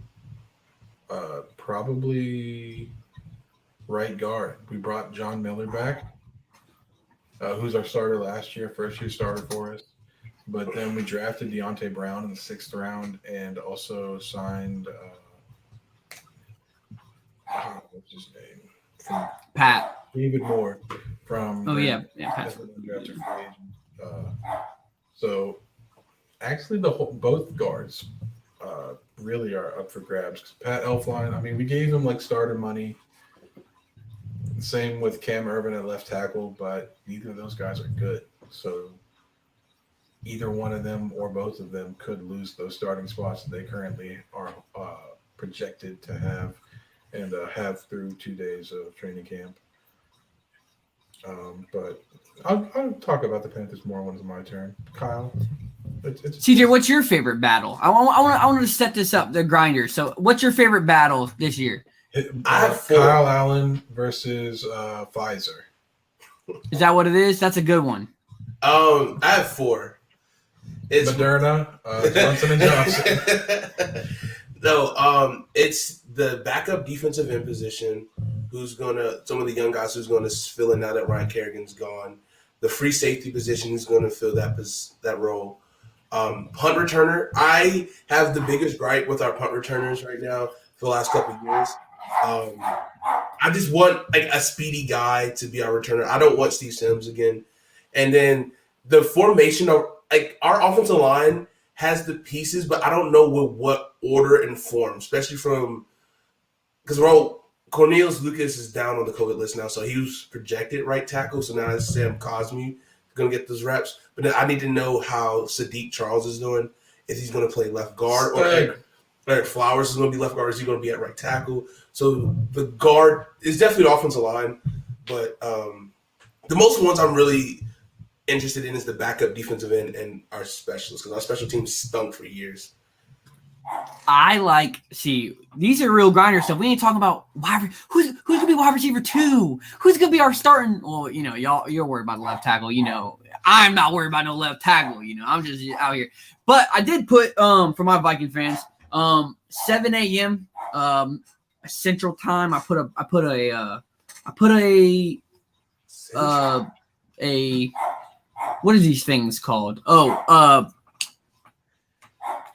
probably right guard. We brought John Miller back, who's our starter last year, first-year starter for us. But then we drafted Deontay Brown in the 6th round and also signed what's his name? Pat. David Moore from. Oh yeah, Pat. So actually, both guards really are up for grabs. 'Cause Pat Elflein, I mean, we gave him like starter money. Same with Cam Irvin at left tackle, but neither of those guys are good. So either one of them or both of them could lose those starting spots that they currently are projected to have and have through 2 days of training camp. But I'll talk about the Panthers more when it's my turn. Kyle? CJ, what's your favorite battle? I want to set this up, the grinder. So what's your favorite battle this year? I have Kyle Allen versus Pfizer. Is that what it is? That's a good one. I have 4. It's Moderna, Johnson and Johnson. No, it's the backup defensive end position. Some of the young guys who's gonna fill in now that Ryan Kerrigan's gone. The free safety position who's gonna fill that role. Punt returner. I have the biggest gripe with our punt returners right now for the last couple of years. I just want like a speedy guy to be our returner. I don't want Steve Sims again. And then the formation of like our offensive line has the pieces, but I don't know what order and form, especially because Cornelius Lucas is down on the COVID list now, so he was projected right tackle. So now it's Sam Cosme going to get those reps. But then I need to know how Sadiq Charles is doing, if he's going to play left guard or Eric Flowers is going to be left guard, or is he going to be at right tackle? So the guard is definitely the offensive line, but the most ones I'm really interested in is the backup defensive end and our specialists, because our special teams stunk for years. These are real grinder stuff. We ain't talking about who's gonna be wide receiver 2? Who's gonna be our starting? Well, you're worried about the left tackle. I'm not worried about no left tackle. I'm just out here. But I did put for my Viking fans, 7 a.m. Central Time. I put a what are these things called?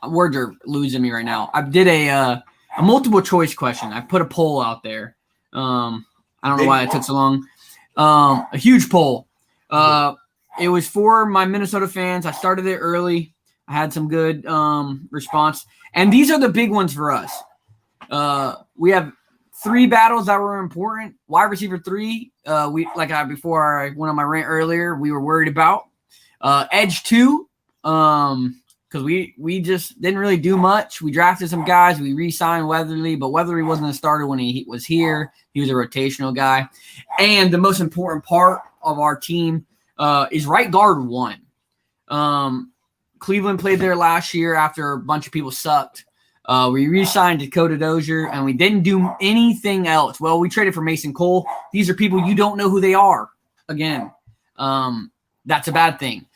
Words are losing me right now. I did a multiple choice question. I put a poll out there. I don't know why it took so long. A huge poll. It was for my Minnesota fans. I started it early. I had some good response. And these are the big ones for us. We have 3 battles that were important. Wide receiver 3, before I went on my rant earlier, we were worried about. Edge 2, because we just didn't really do much. We drafted some guys. We re-signed Weatherly, but Weatherly wasn't a starter when he was here. He was a rotational guy. And the most important part of our team is right guard 1. Cleveland played there last year after a bunch of people sucked. We re-signed Dakota Dozier, and we didn't do anything else. Well, we traded for Mason Cole. These are people you don't know who they are. Again, that's a bad thing.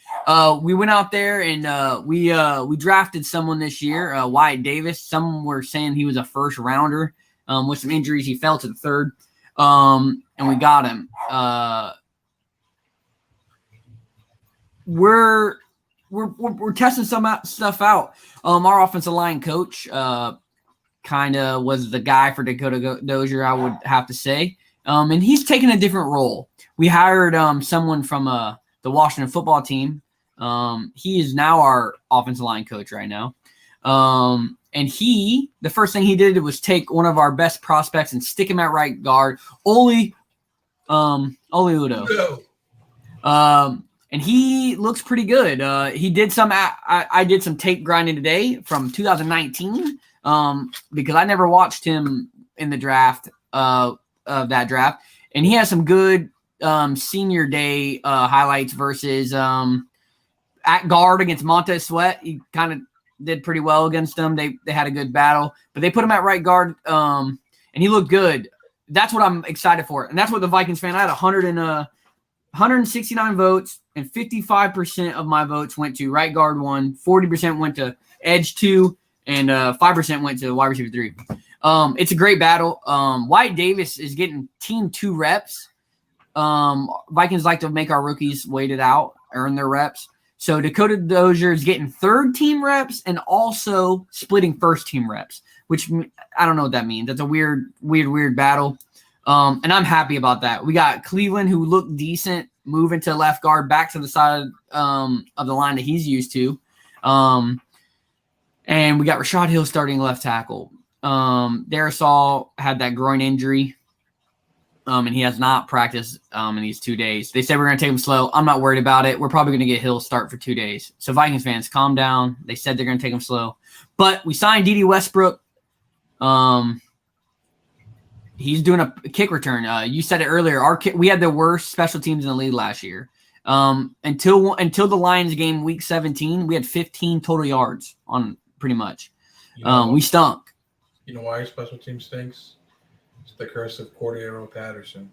We went out there and we drafted someone this year, Wyatt Davis. Some were saying he was a first rounder. With some injuries, he fell to the 3rd, and we got him. We're testing some stuff out. Our offensive line coach kind of was the guy for Dakota Dozier, I would have to say. And he's taken a different role. We hired someone from the Washington football team. He is now our offensive line coach right now. And the first thing he did was take one of our best prospects and stick him at right guard, Oli Udo. And he looks pretty good. He did some. I did some tape grinding today from 2019 because I never watched him in the draft of that draft, and he has some good senior day highlights versus at guard against Montez Sweat. He kind of did pretty well against them. They had a good battle, but they put him at right guard, and he looked good. That's what I'm excited for, and that's what the Vikings fan. I had 169 votes, and 55% of my votes went to right guard 1, 40% went to edge 2, and 5% went to wide receiver 3. It's a great battle. Wyatt Davis is getting team 2 reps. Vikings like to make our rookies wait it out, earn their reps. So Dakota Dozier is getting 3rd team reps and also splitting 1st team reps, which I don't know what that means. That's a weird battle. And I'm happy about that. We got Cleveland, who looked decent, moving to left guard, back to the side of the line that he's used to. And we got Rashad Hill starting left tackle. Darrisaw had that groin injury, and he has not practiced in these 2 days. They said we're going to take him slow. I'm not worried about it. We're probably going to get Hill start for 2 days. So Vikings fans, calm down. They said they're going to take him slow. But we signed D.D. Westbrook. He's doing a kick return. You said it earlier. We had the worst special teams in the league last year. Until the Lions game week 17, we had 15 total yards on pretty much. We stunk. You know why your special team stinks? It's the curse of Cordero Patterson.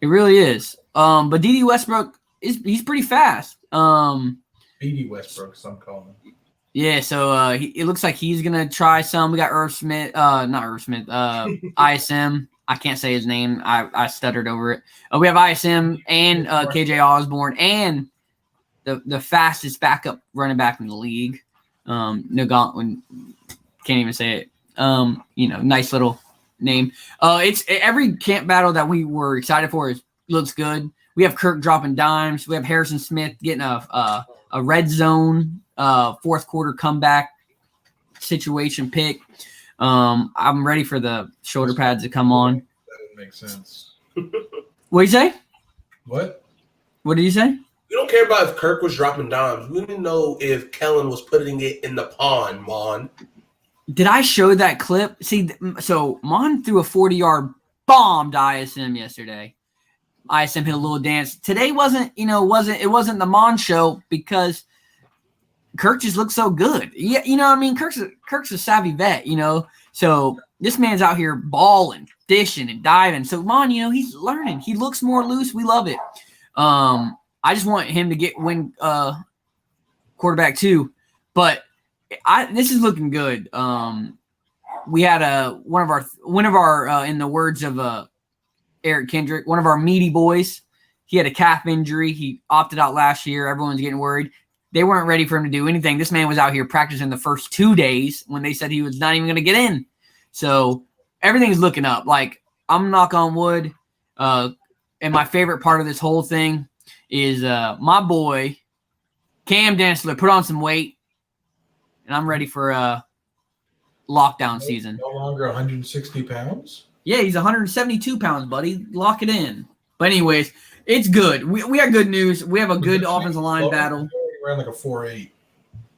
It really is. But D.D. Westbrook he's pretty fast. B.D. Westbrook, some call him. Yeah, so it looks like he's gonna try some. We got Irv Smith, not Irv Smith, ISM. I can't say his name. I stuttered over it. We have ISM and KJ Osborne and the fastest backup running back in the league. Can't even say it. Nice little name. It's every camp battle that we were excited for looks good. We have Kirk dropping dimes. We have Harrison Smith getting a red zone fourth quarter comeback situation pick. I'm ready for the shoulder pads to come on. That would make sense. What did you say? What? What did you say? We don't care about if Kirk was dropping dimes. We didn't know if Kellen was putting it in the pond, Mon. Did I show that clip? See, so Mon threw a 40-yard bomb to ISM yesterday. ISM hit a little dance. Today wasn't the Mon show because Kirk just looked so good. Yeah, you know what I mean? Kirk's a savvy vet, So this man's out here balling, dishing, and diving. So Mon, he's learning. He looks more loose. We love it. I just want him to win quarterback too. But this is looking good. We had one of our in the words of Eric Kendrick, one of our meaty boys. He had a calf injury. He opted out last year. Everyone's getting worried. They weren't ready for him to do anything. This man was out here practicing the first 2 days when they said he was not even going to get in. So everything's looking up. Like, I'm knock on wood. And my favorite part of this whole thing is my boy, Cam Dantzler, put on some weight. And I'm ready for lockdown season. No longer 160 pounds? Yeah, he's 172 pounds, buddy. Lock it in. But anyways, it's good. We have good news. We have a good offensive line battle. Around like a 4.8.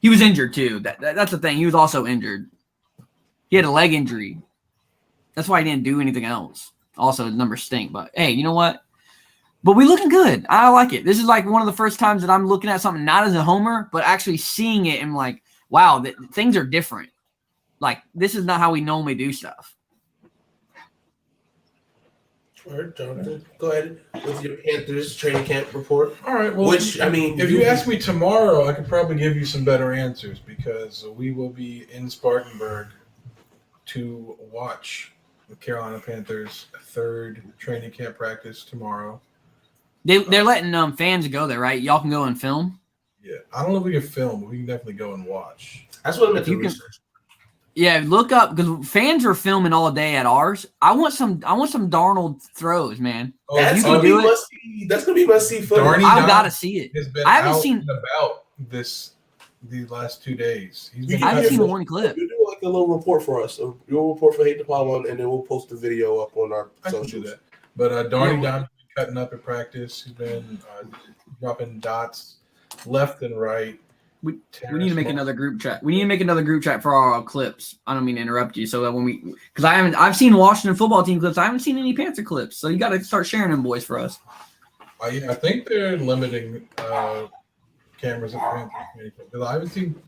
He was injured too. That's the thing. He was also injured. He had a leg injury. That's why he didn't do anything else. Also, his numbers stink. But hey, you know what? But we looking good. I like it. This is like one of the first times that I'm looking at something not as a homer, but actually seeing it and like, wow, things are different. Like, this is not how we normally do stuff. All right, Jonathan, go ahead with your Panthers training camp report. All right. Well, if you ask me tomorrow, I could probably give you some better answers because we will be in Spartanburg to watch the Carolina Panthers' third training camp practice tomorrow. They're letting fans go there, right? Y'all can go and film. Yeah, I don't know if we can film, but we can definitely go and watch. That's what I meant to research. Yeah, look up because fans are filming all day at ours. I want some Darnold throws, man. Oh, that's gonna be must see. That's gonna be must see footage. I've got to see it. I haven't seen about these last 2 days. I haven't seen one clip. You do like a little report for us. You'll report for Hate to Pile On, and then we'll post the video up on our socials. That. But Darnie Don's been cutting up at practice. He's been dropping dots left and right. We need to make another group chat. We need to make another group chat for our clips. I don't mean to interrupt you. So that because I've seen Washington football team clips. I haven't seen any Panther clips. So you got to start sharing them, boys, for us. I think they're limiting cameras at Panthers. Because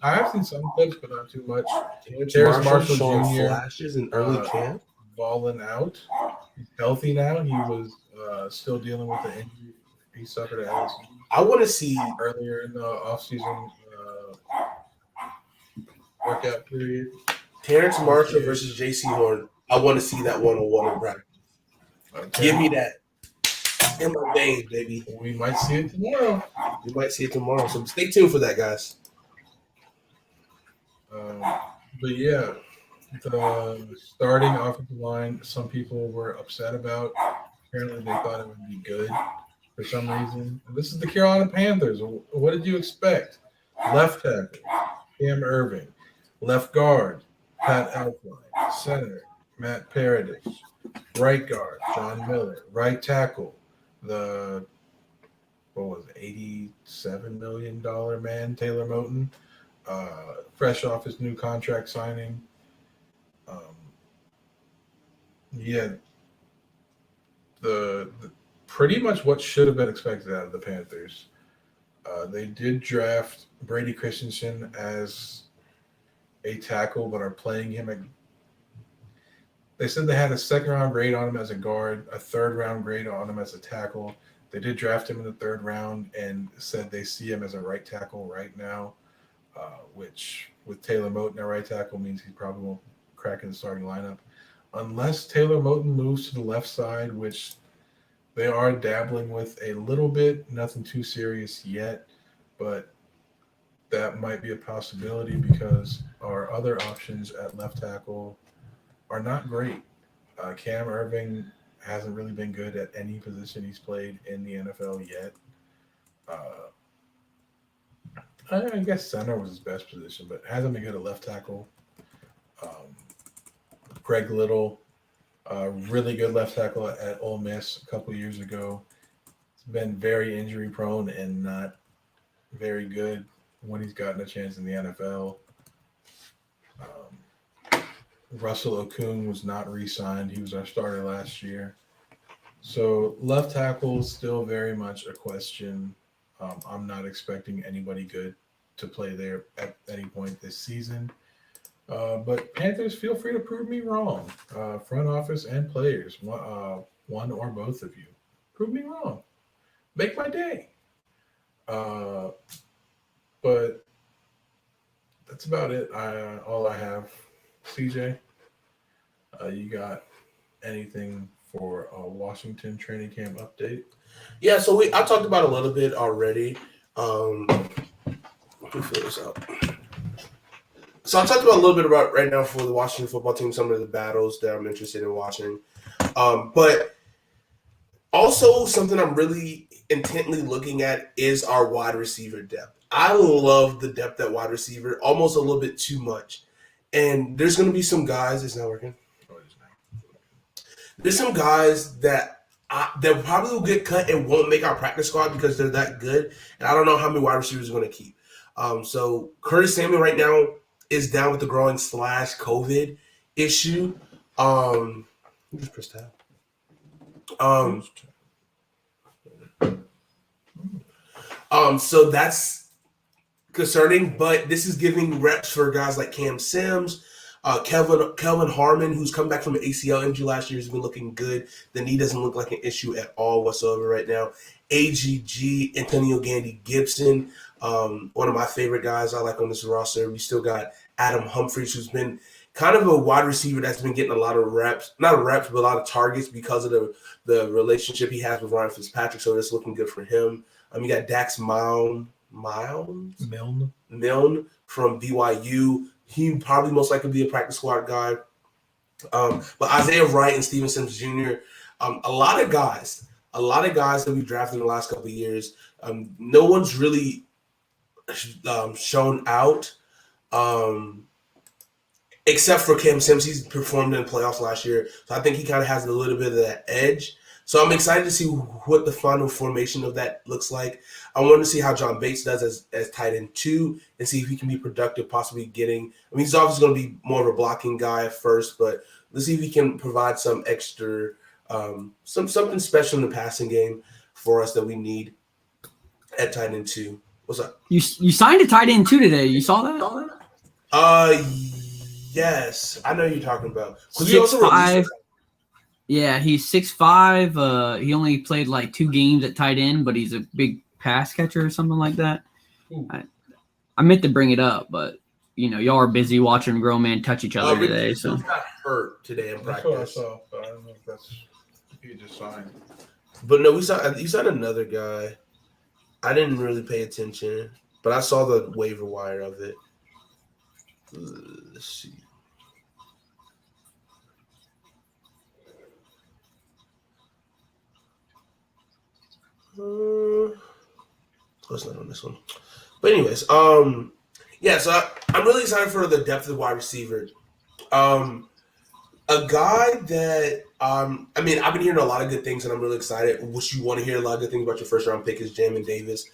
I have seen some clips, but not too much. Terrace Marshall Jr. flashes in early camp, balling out. He's healthy now. He was still dealing with the injury he suffered at LSU. I want to see earlier in the offseason workout period. Terrace Marshall versus J.C. Horn. I want to see that one-on-one in practice. Okay. Give me that in my veins, baby. We might see it tomorrow. So stay tuned for that, guys. But yeah, the starting offensive line, some people were upset about. Apparently, they thought it would be good for some reason. This is the Carolina Panthers. What did you expect? Left tackle, Cam Irving. Left guard, Pat Elflein. Center, Matt Paradis. Right guard, John Miller. Right tackle, the $87 million man, Taylor Moton. Fresh off his new contract signing. Yeah, the pretty much what should have been expected out of the Panthers. They did draft Brady Christensen as a tackle, but are playing him. They said they had a second-round grade on him as a guard, a third-round grade on him as a tackle. They did draft him in the third round and said they see him as a right tackle right now, which with Taylor Moton at right tackle means he probably won't crack in the starting lineup. Unless Taylor Moton moves to the left side, which they are dabbling with a little bit, nothing too serious yet, but that might be a possibility because our other options at left tackle are not great. Cam Irving hasn't really been good at any position he's played in the NFL yet. I guess center was his best position, but hasn't been good at left tackle. Greg Little, really good left tackle at Ole Miss a couple years ago. He's been very injury prone and not very good when he's gotten a chance in the NFL. Russell Okung was not re-signed. He was our starter last year. So left tackle is still very much a question. I'm not expecting anybody good to play there at any point this season. But Panthers, feel free to prove me wrong. Front office and players, one or both of you. Prove me wrong. Make my day. But that's about it. All I have. CJ, you got anything for a Washington training camp update? Yeah, so I talked about it a little bit already. Let me fill this out. So I talked about a little bit about right now for the Washington football team, some of the battles that I'm interested in watching. But also something I'm really intently looking at is our wide receiver depth. I love the depth at wide receiver, almost a little bit too much. And there's going to be some guys. It's not working. There's some guys that probably will get cut and won't make our practice squad because they're that good. And I don't know how many wide receivers are going to keep. So Curtis Samuel right now is down with the growing /COVID issue. Just press tab. So that's concerning, but this is giving reps for guys like Cam Sims, Kelvin Harmon, who's come back from an ACL injury last year, has been looking good. The knee doesn't look like an issue at all whatsoever right now. AGG, Antonio Gandy Gibson, one of my favorite guys I like on this roster. We still got Adam Humphries, who's been kind of a wide receiver that's been getting a lot of reps, not reps, but a lot of targets because of the relationship he has with Ryan Fitzpatrick. So it's looking good for him. You got Dax Milne from BYU. He probably most likely be a practice squad guy. But Isaiah Wright and Steven Sims Jr., a lot of guys that we drafted in the last couple of years. No one's really shown out except for Cam Sims. He's performed in the playoffs last year. So I think he kind of has a little bit of that edge. So I'm excited to see what the final formation of that looks like. I want to see how John Bates does as tight end 2 and see if he can be productive, possibly getting – I mean, he's obviously going to be more of a blocking guy at first, but let's see if he can provide some extra something special in the passing game for us that we need at tight end 2. What's up? You signed a tight end 2 today. You saw that? Yes. I know who you're talking about. 6'5". Yeah, he's 6'5". He only played like 2 games at tight end, but he's a big pass catcher or something like that. I meant to bring it up, but y'all are busy watching a grown man touch each other today. So got hurt today in practice. That's what I saw, but I don't know if that's he just signed. But no, he signed another guy. I didn't really pay attention, but I saw the waiver wire of it. Let's see. It's not on this one. But anyways, Yeah, so I'm really excited for the depth of the wide receiver. A guy that I mean, I've been hearing a lot of good things, and I'm really excited. Which you want to hear a lot of good things about your first round pick is Jamin Davis,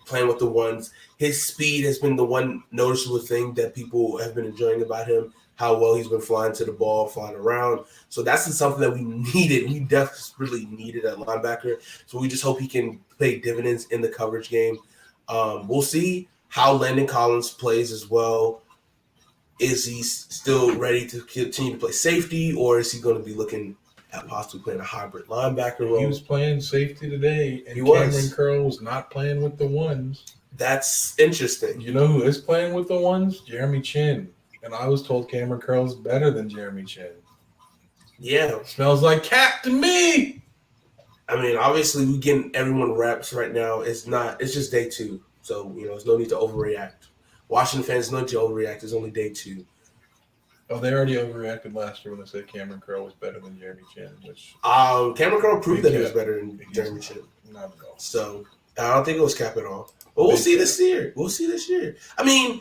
playing with the ones. His speed has been the one noticeable thing that people have been enjoying about him. How well he's been flying to the ball, flying around. So that's something that we needed. We desperately needed at linebacker. So we just hope he can pay dividends in the coverage game. We'll see how Landon Collins plays as well. Is he still ready to continue to play safety, or is he going to be looking at possibly playing a hybrid linebacker role? He was playing safety today, and He Cameron was. Curl was not playing with the ones. That's interesting. You know who is playing with the ones? Jeremy Chin. And I was told Cameron Curl's better than Jeremy Chin. Yeah. Smells like cat to me. I mean, obviously, we getting everyone reps right now. It's just day 2. So, there's no need to overreact. Washington fans, no need to overreact. It's only day 2. Oh, they already overreacted last year when they said Cameron Curl was better than Jeremy Chin, which Cameron Curl proved that he was better than Jeremy Chin. Not at all. So, I don't think it was cap at all. But we'll see this year. I mean,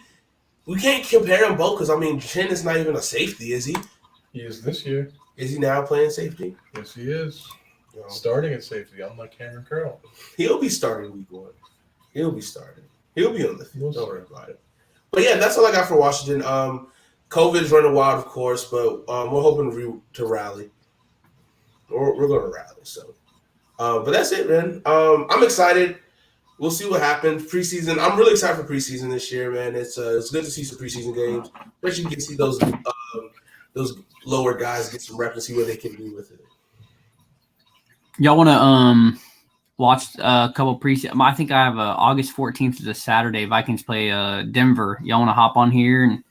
we can't compare them both because, I mean, Chin is not even a safety, is he? He is this year. Is he now playing safety? Yes, he is. Starting at safety, unlike Cameron Curl. He'll be starting week 1. He'll be starting. He'll be on the field. Don't worry about it. But, yeah, that's all I got for Washington. COVID's running wild, of course, but we're hoping to rally. We're going to rally. So, but that's it, man. I'm excited. We'll see what happens. Preseason. I'm really excited for preseason this year, man. It's good to see some preseason games. Especially you can see those lower guys get some reps and see what they can do with it. Y'all want to watch a couple preseason? I think I have August 14th is a Saturday. Vikings play Denver. Y'all want to hop on here and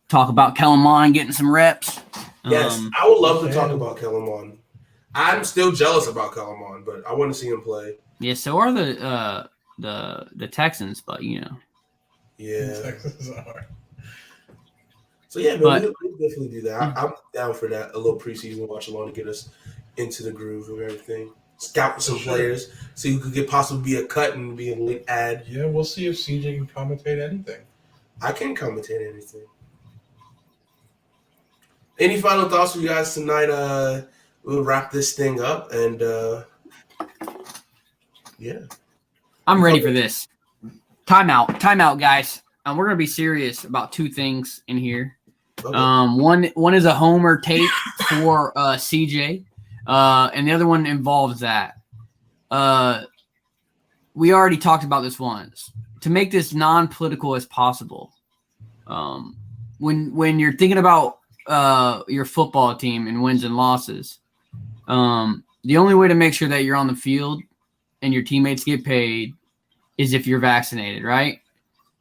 talk about Kellen Mond getting some reps? Yes, I would love to talk about Kellen Mond. I'm still jealous about Kellen Mond, but I want to see him play. Yeah, so are the Texans, but Yeah. The Texans are. So yeah, man, we'll definitely do that. I'm down for that. A little preseason watch along to get us into the groove of everything. Scout some players, see who could possibly be a cut and be a late ad. Yeah, we'll see if CJ can commentate anything. I can commentate anything. Any final thoughts for you guys tonight? We'll wrap this thing up and yeah. I'm ready for this. Timeout, guys. We're gonna be serious about 2 things in here. Okay. One is a homer take for CJ, and the other one involves that. We already talked about this once. To make this non-political as possible, when you're thinking about your football team and wins and losses, the only way to make sure that you're on the field and your teammates get paid is if you're vaccinated, right?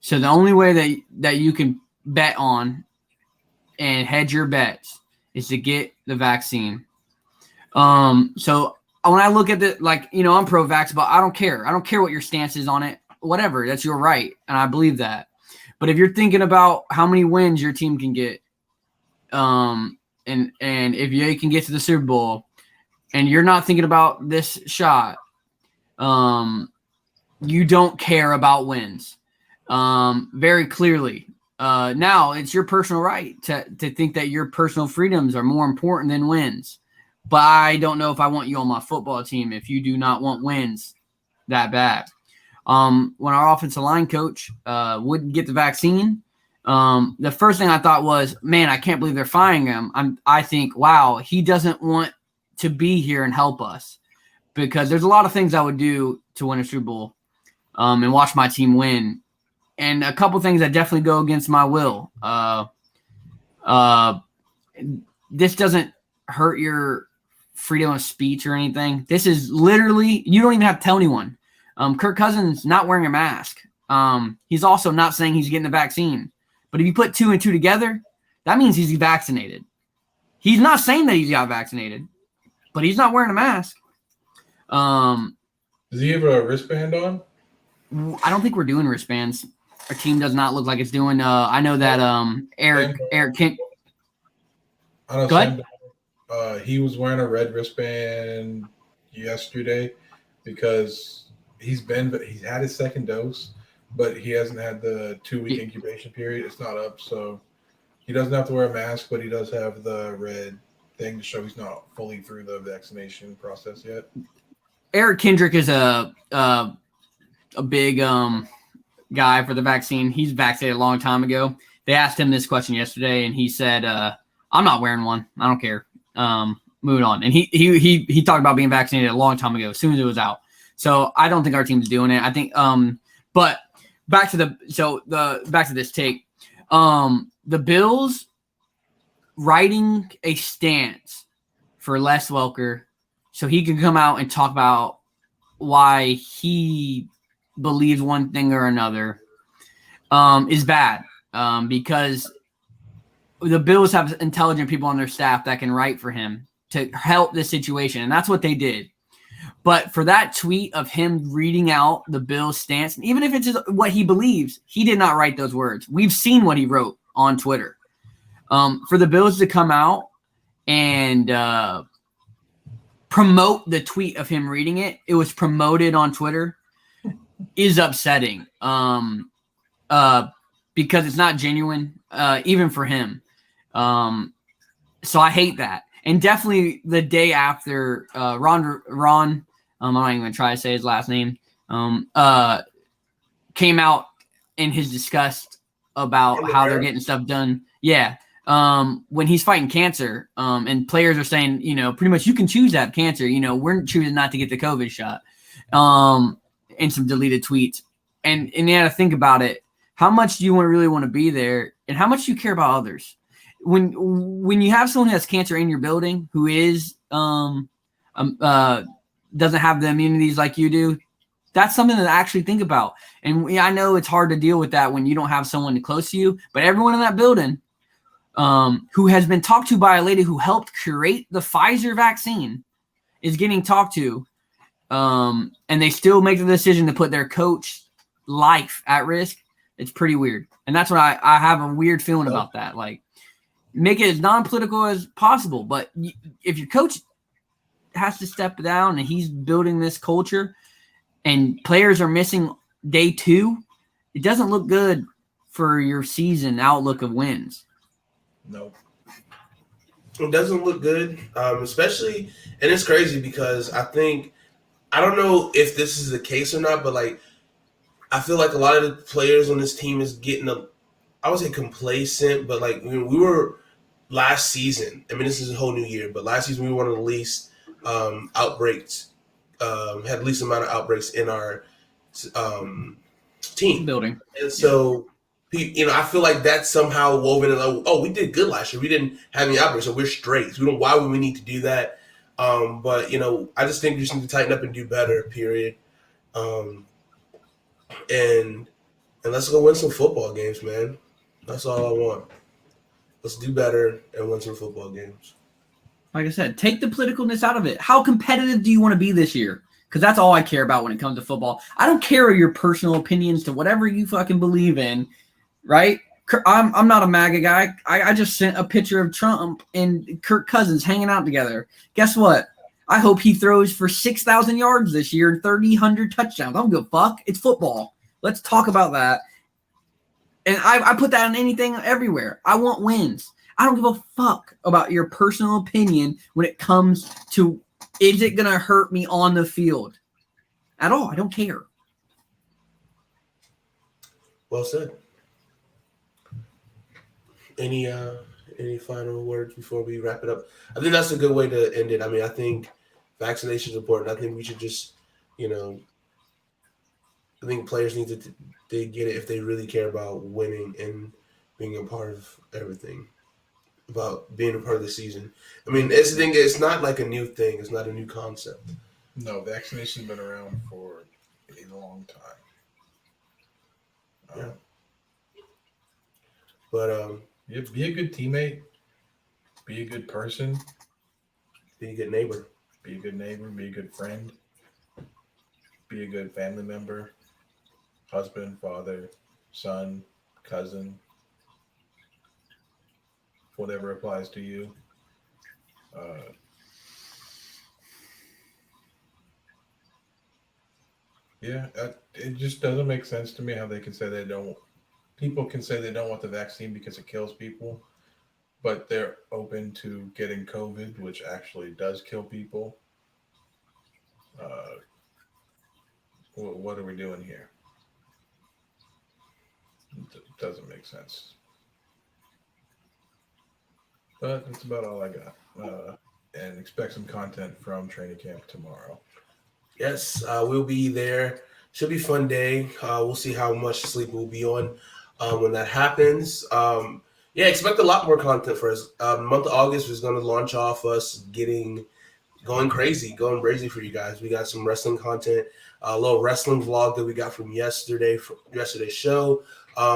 So the only way that you can bet on and hedge your bets is to get the vaccine. So when I look at it, I'm pro-vax, but I don't care. I don't care what your stance is on it. Whatever, that's your right, and I believe that. But if you're thinking about how many wins your team can get, and if you can get to the Super Bowl, and you're not thinking about this shot, you don't care about wins. Very clearly. Now it's your personal right to think that your personal freedoms are more important than wins. But I don't know if I want you on my football team if you do not want wins that bad. When our offensive line coach wouldn't get the vaccine, the first thing I thought was, man, I can't believe they're firing him. I think, wow, he doesn't want to be here and help us, because there's a lot of things I would do to win a Super Bowl and watch my team win. And a couple things that definitely go against my will. This doesn't hurt your freedom of speech or anything. This is literally, you don't even have to tell anyone. Kirk Cousins not wearing a mask. He's also not saying he's getting the vaccine. But if you put 2 and 2 together, that means he's vaccinated. He's not saying that he's got vaccinated, but he's not wearing a mask. Does he have a wristband on? I don't think we're doing wristbands. Our team does not look like it's doing. I know that Eric King. Go ahead. He was wearing a red wristband yesterday because he's had his second dose, but he hasn't had the 2-week incubation period. It's not up, so he doesn't have to wear a mask, but he does have the red thing to show he's not fully through the vaccination process yet. Eric Kendrick is a big guy for the vaccine. He's vaccinated a long time ago. They asked him this question yesterday, and he said, "I'm not wearing one. I don't care." Moving on, and he talked about being vaccinated a long time ago, as soon as it was out. So I don't think our team's doing it. I think, but back to this take. The Bills writing a stance for Les Welker so he can come out and talk about why he believes one thing or another is bad, because the Bills have intelligent people on their staff that can write for him to help this situation, and that's what they did. But for that tweet of him reading out the Bills' stance, and even if it's just what he believes, he did not write those words. We've seen what he wrote on Twitter. For the Bills to come out and promote the tweet of him reading it, it was promoted on Twitter, is upsetting because it's not genuine, even for him. So I hate that. And definitely the day after Ron, I'm not even going to try to say his last name, came out in his disgust about how they're getting stuff done. Yeah. When he's fighting cancer, and players are saying, pretty much you can choose to have cancer. We're choosing not to get the COVID shot. And some deleted tweets. And you got to think about it. How much do you really want to be there? And how much do you care about others? When you have someone who has cancer in your building who is doesn't have the immunities like you do, that's something to actually think about. And I know it's hard to deal with that when you don't have someone close to you, but everyone in that building who has been talked to by a lady who helped curate the Pfizer vaccine is getting talked to, and they still make the decision to put their coach life at risk. It's pretty weird. And that's what I have a weird feeling about that. Like, make it as non-political as possible. But if your coach has to step down and he's building this culture and players are missing day 2, it doesn't look good for your season outlook of wins. Nope. It doesn't look good, especially, and it's crazy because I don't know if this is the case or not, but I feel like a lot of the players on this team is getting I would say complacent, but we were last season. I mean, this is a whole new year, but last season we were one of the least outbreaks, had the least amount of outbreaks in our team building. And so, I feel like that's somehow woven in. We did good last year. We didn't have any outbreaks, so we're straight. Why would we need to do that? But I just think we just need to tighten up and do better. Period. And let's go win some football games, man. That's all I want. Let's do better and win some football games. Like I said, take the politicalness out of it. How competitive do you want to be this year? Because that's all I care about when it comes to football. I don't care your personal opinions to whatever you fucking believe in, right? I'm not a MAGA guy. I just sent a picture of Trump and Kirk Cousins hanging out together. Guess what? I hope he throws for 6,000 yards this year and 3,000 touchdowns. I don't give a fuck. It's football. Let's talk about that. And I put that on anything everywhere. I want wins. I don't give a fuck about your personal opinion when it comes to, is it going to hurt me on the field? At all. I don't care. Well said. Any final words before we wrap it up? I think that's a good way to end it. I mean, I think vaccination is important. I think we should just, I think players need to get it if they really care about winning and being a part of everything, about being a part of the season. I mean, it's the thing. It's not like a new thing. It's not a new concept. No, vaccination's been around for a long time. Yeah. But be a good teammate. Be a good person. Be a good neighbor. Be a good neighbor. Be a good friend. Be a good family member. Husband, father, son, cousin. Whatever applies to you. Yeah, it just doesn't make sense to me how they can say they don't. People can say they don't want the vaccine because it kills people, but they're open to getting COVID, which actually does kill people. Uh, what are we doing here? It doesn't make sense. But that's about all I got. And expect some content from training camp tomorrow. Yes, we'll be there. Should be a fun day. We'll see how much sleep we'll be on when that happens. Yeah, expect a lot more content for us. Month of August is going to launch off us going crazy for you guys. We got some wrestling content, a little wrestling vlog that we got from yesterday's show.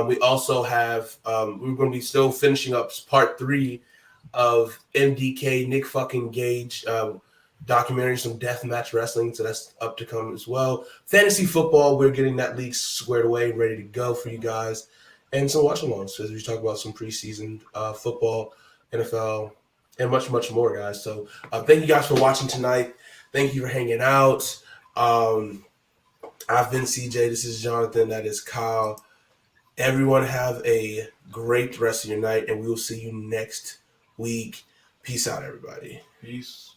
We also have we're going to be still finishing up part 3 of MDK Nick fucking Gage documentary, some deathmatch wrestling, so that's up to come as well. Fantasy football, we're getting that league squared away, ready to go for you guys, and some watch-alongs as we talk about some preseason football, NFL, and much, much more, guys. So thank you guys for watching tonight. Thank you for hanging out. I've been CJ. This is Jonathan. That is Kyle. Everyone have a great rest of your night, and we will see you next week. Peace out, everybody. Peace.